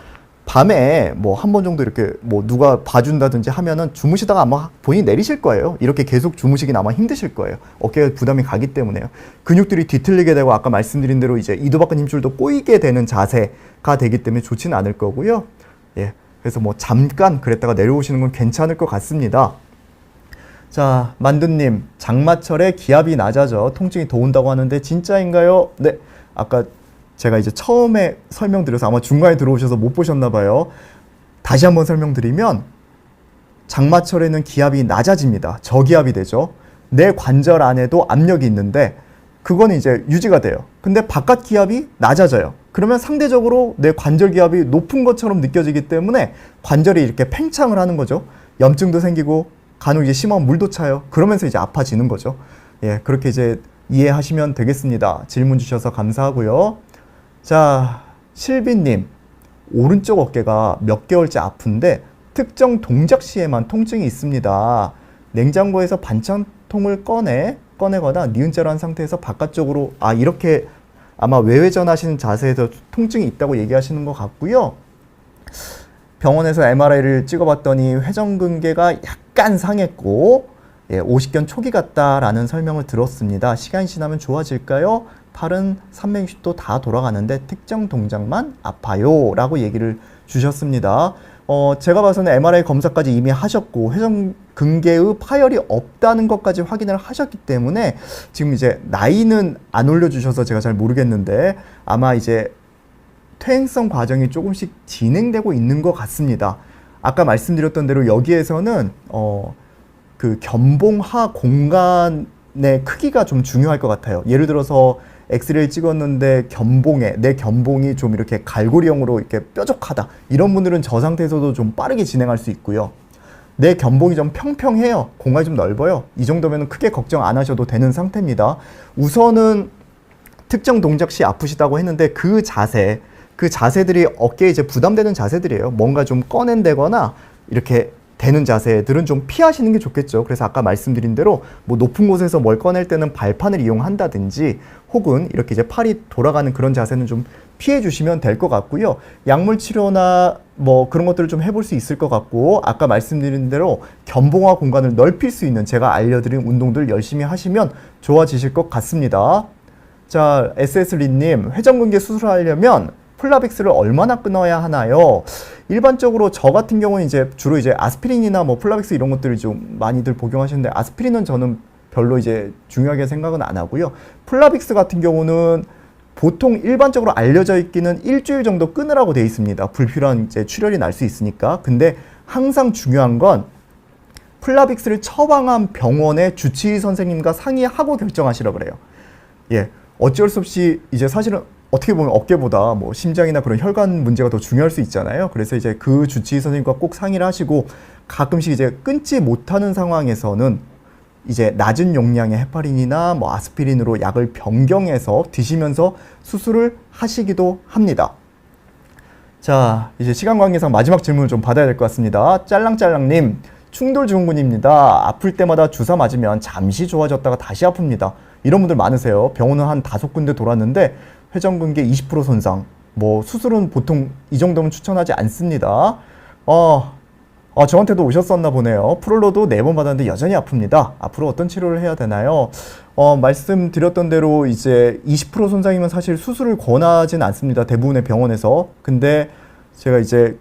Speaker 1: 밤에 뭐 한 번 정도 이렇게 뭐 누가 봐준다든지 하면은 주무시다가 아마 본인이 내리실 거예요. 이렇게 계속 주무시긴 아마 힘드실 거예요. 어깨에 부담이 가기 때문에요. 근육들이 뒤틀리게 되고 아까 말씀드린 대로 이제 이두박근 힘줄도 꼬이게 되는 자세가 되기 때문에 좋지는 않을 거고요. 예, 그래서 뭐 잠깐 그랬다가 내려오시는 건 괜찮을 것 같습니다. 자, 만두님, 장마철에 기압이 낮아져 통증이 더 온다고 하는데 진짜인가요? 네, 아까 제가 이제 처음에 설명드려서 아마 중간에 들어오셔서 못 보셨나 봐요. 다시 한번 설명드리면, 장마철에는 기압이 낮아집니다. 저기압이 되죠. 내 관절 안에도 압력이 있는데 그건 이제 유지가 돼요. 근데 바깥 기압이 낮아져요. 그러면 상대적으로 내 관절 기압이 높은 것처럼 느껴지기 때문에 관절이 이렇게 팽창을 하는 거죠. 염증도 생기고 간혹 이제 심한 물도 차요. 그러면서 이제 아파지는 거죠. 예, 그렇게 이제 이해하시면 되겠습니다. 질문 주셔서 감사하고요. 자, 실비님, 오른쪽 어깨가 몇 개월째 아픈데 특정 동작 시에만 통증이 있습니다. 냉장고에서 반찬통을 꺼내거나 니은자로 한 상태에서 바깥쪽으로, 이렇게 아마 외회전 하시는 자세에서 통증이 있다고 얘기하시는 것 같고요. 병원에서 MRI를 찍어봤더니 회전근개가 약간 상했고, 예, 오십견 초기 같다라는 설명을 들었습니다. 시간이 지나면 좋아질까요? 팔은 360도 다 돌아가는데 특정 동작만 아파요 라고 얘기를 주셨습니다. 제가 봐서는 MRI 검사까지 이미 하셨고 회전근개의 파열이 없다는 것까지 확인을 하셨기 때문에 지금 이제 나이는 안 올려주셔서 제가 잘 모르겠는데 아마 이제 퇴행성 과정이 조금씩 진행되고 있는 것 같습니다. 아까 말씀드렸던 대로 여기에서는 그 견봉하 공간의 크기가 좀 중요할 것 같아요. 예를 들어서 엑스레이 찍었는데 내 견봉이 좀 이렇게 갈고리형으로 이렇게 뾰족하다. 이런 분들은 저 상태에서도 좀 빠르게 진행할 수 있고요. 내 견봉이 좀 평평해요. 공간이 좀 넓어요. 이 정도면 크게 걱정 안 하셔도 되는 상태입니다. 우선은 특정 동작 시 아프시다고 했는데 그 자세들이 어깨에 이제 부담되는 자세들이에요. 뭔가 좀 꺼낸다거나 이렇게 되는 자세들은 좀 피하시는 게 좋겠죠. 그래서 아까 말씀드린 대로 뭐 높은 곳에서 뭘 꺼낼 때는 발판을 이용한다든지 혹은 이렇게 이제 팔이 돌아가는 그런 자세는 좀 피해 주시면 될 것 같고요. 약물 치료나 뭐 그런 것들을 좀 해볼 수 있을 것 같고 아까 말씀드린 대로 견봉화 공간을 넓힐 수 있는 제가 알려드린 운동들 열심히 하시면 좋아지실 것 같습니다. 자, SS리님, 회전근개 수술하려면 플라빅스를 얼마나 끊어야 하나요? 일반적으로 저 같은 경우는 이제 주로 이제 아스피린이나 뭐 플라빅스 이런 것들을 좀 많이들 복용하시는데 아스피린은 저는 별로 이제 중요하게 생각은 안 하고요. 플라빅스 같은 경우는 보통 일반적으로 알려져 있기는 일주일 정도 끊으라고 되어 있습니다. 불필요한 이제 출혈이 날 수 있으니까. 근데 항상 중요한 건 플라빅스를 처방한 병원의 주치의 선생님과 상의하고 결정하시라고 그래요. 예, 어쩔 수 없이 이제 사실은 어떻게 보면 어깨보다 뭐 심장이나 그런 혈관 문제가 더 중요할 수 있잖아요. 그래서 이제 그 주치의 선생님과 꼭 상의를 하시고 가끔씩 이제 끊지 못하는 상황에서는 이제 낮은 용량의 헤파린이나 뭐 아스피린으로 약을 변경해서 드시면서 수술을 하시기도 합니다. 자, 이제 시간 관계상 마지막 질문을 좀 받아야 될 것 같습니다. 짤랑짤랑님, 충돌증후군입니다. 아플 때마다 주사 맞으면 잠시 좋아졌다가 다시 아픕니다. 이런 분들 많으세요. 병원은 한 5군데 돌았는데 회전근개 20% 손상, 뭐 수술은 보통 이 정도면 추천하지 않습니다. 저한테도 오셨었나 보네요. 프롤로도 4번 받았는데 여전히 아픕니다. 앞으로 어떤 치료를 해야 되나요? 말씀드렸던 대로 이제 20% 손상이면 사실 수술을 권하진 않습니다. 대부분의 병원에서. 근데 제가 이제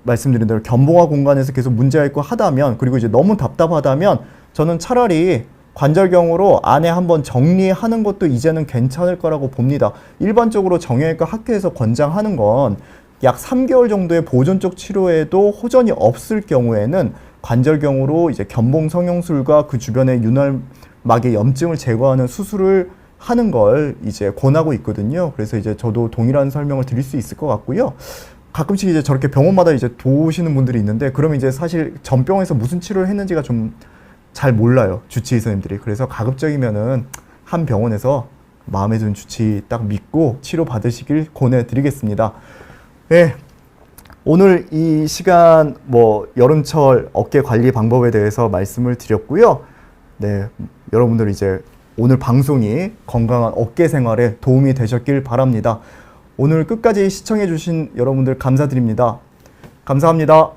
Speaker 1: 말씀드린 대로 견봉화 공간에서 계속 문제가 있고 하다면, 그리고 이제 너무 답답하다면 저는 차라리 관절경으로 안에 한번 정리하는 것도 이제는 괜찮을 거라고 봅니다. 일반적으로 정형외과 학회에서 권장하는 건 약 3개월 정도의 보존적 치료에도 호전이 없을 경우에는 관절경으로 이제 견봉 성형술과 그 주변의 윤활막의 염증을 제거하는 수술을 하는 걸 이제 권하고 있거든요. 그래서 이제 저도 동일한 설명을 드릴 수 있을 것 같고요. 가끔씩 이제 저렇게 병원마다 이제 도우시는 분들이 있는데 그러면 이제 사실 전 병원에서 무슨 치료를 했는지가 좀 잘 몰라요. 주치의 선생님들이. 그래서 가급적이면은 한 병원에서 마음에 드는 주치의 딱 믿고 치료 받으시길 권해드리겠습니다. 네. 오늘 이 시간 뭐 여름철 어깨 관리 방법에 대해서 말씀을 드렸고요. 네. 여러분들 이제 오늘 방송이 건강한 어깨 생활에 도움이 되셨길 바랍니다. 오늘 끝까지 시청해 주신 여러분들 감사드립니다. 감사합니다.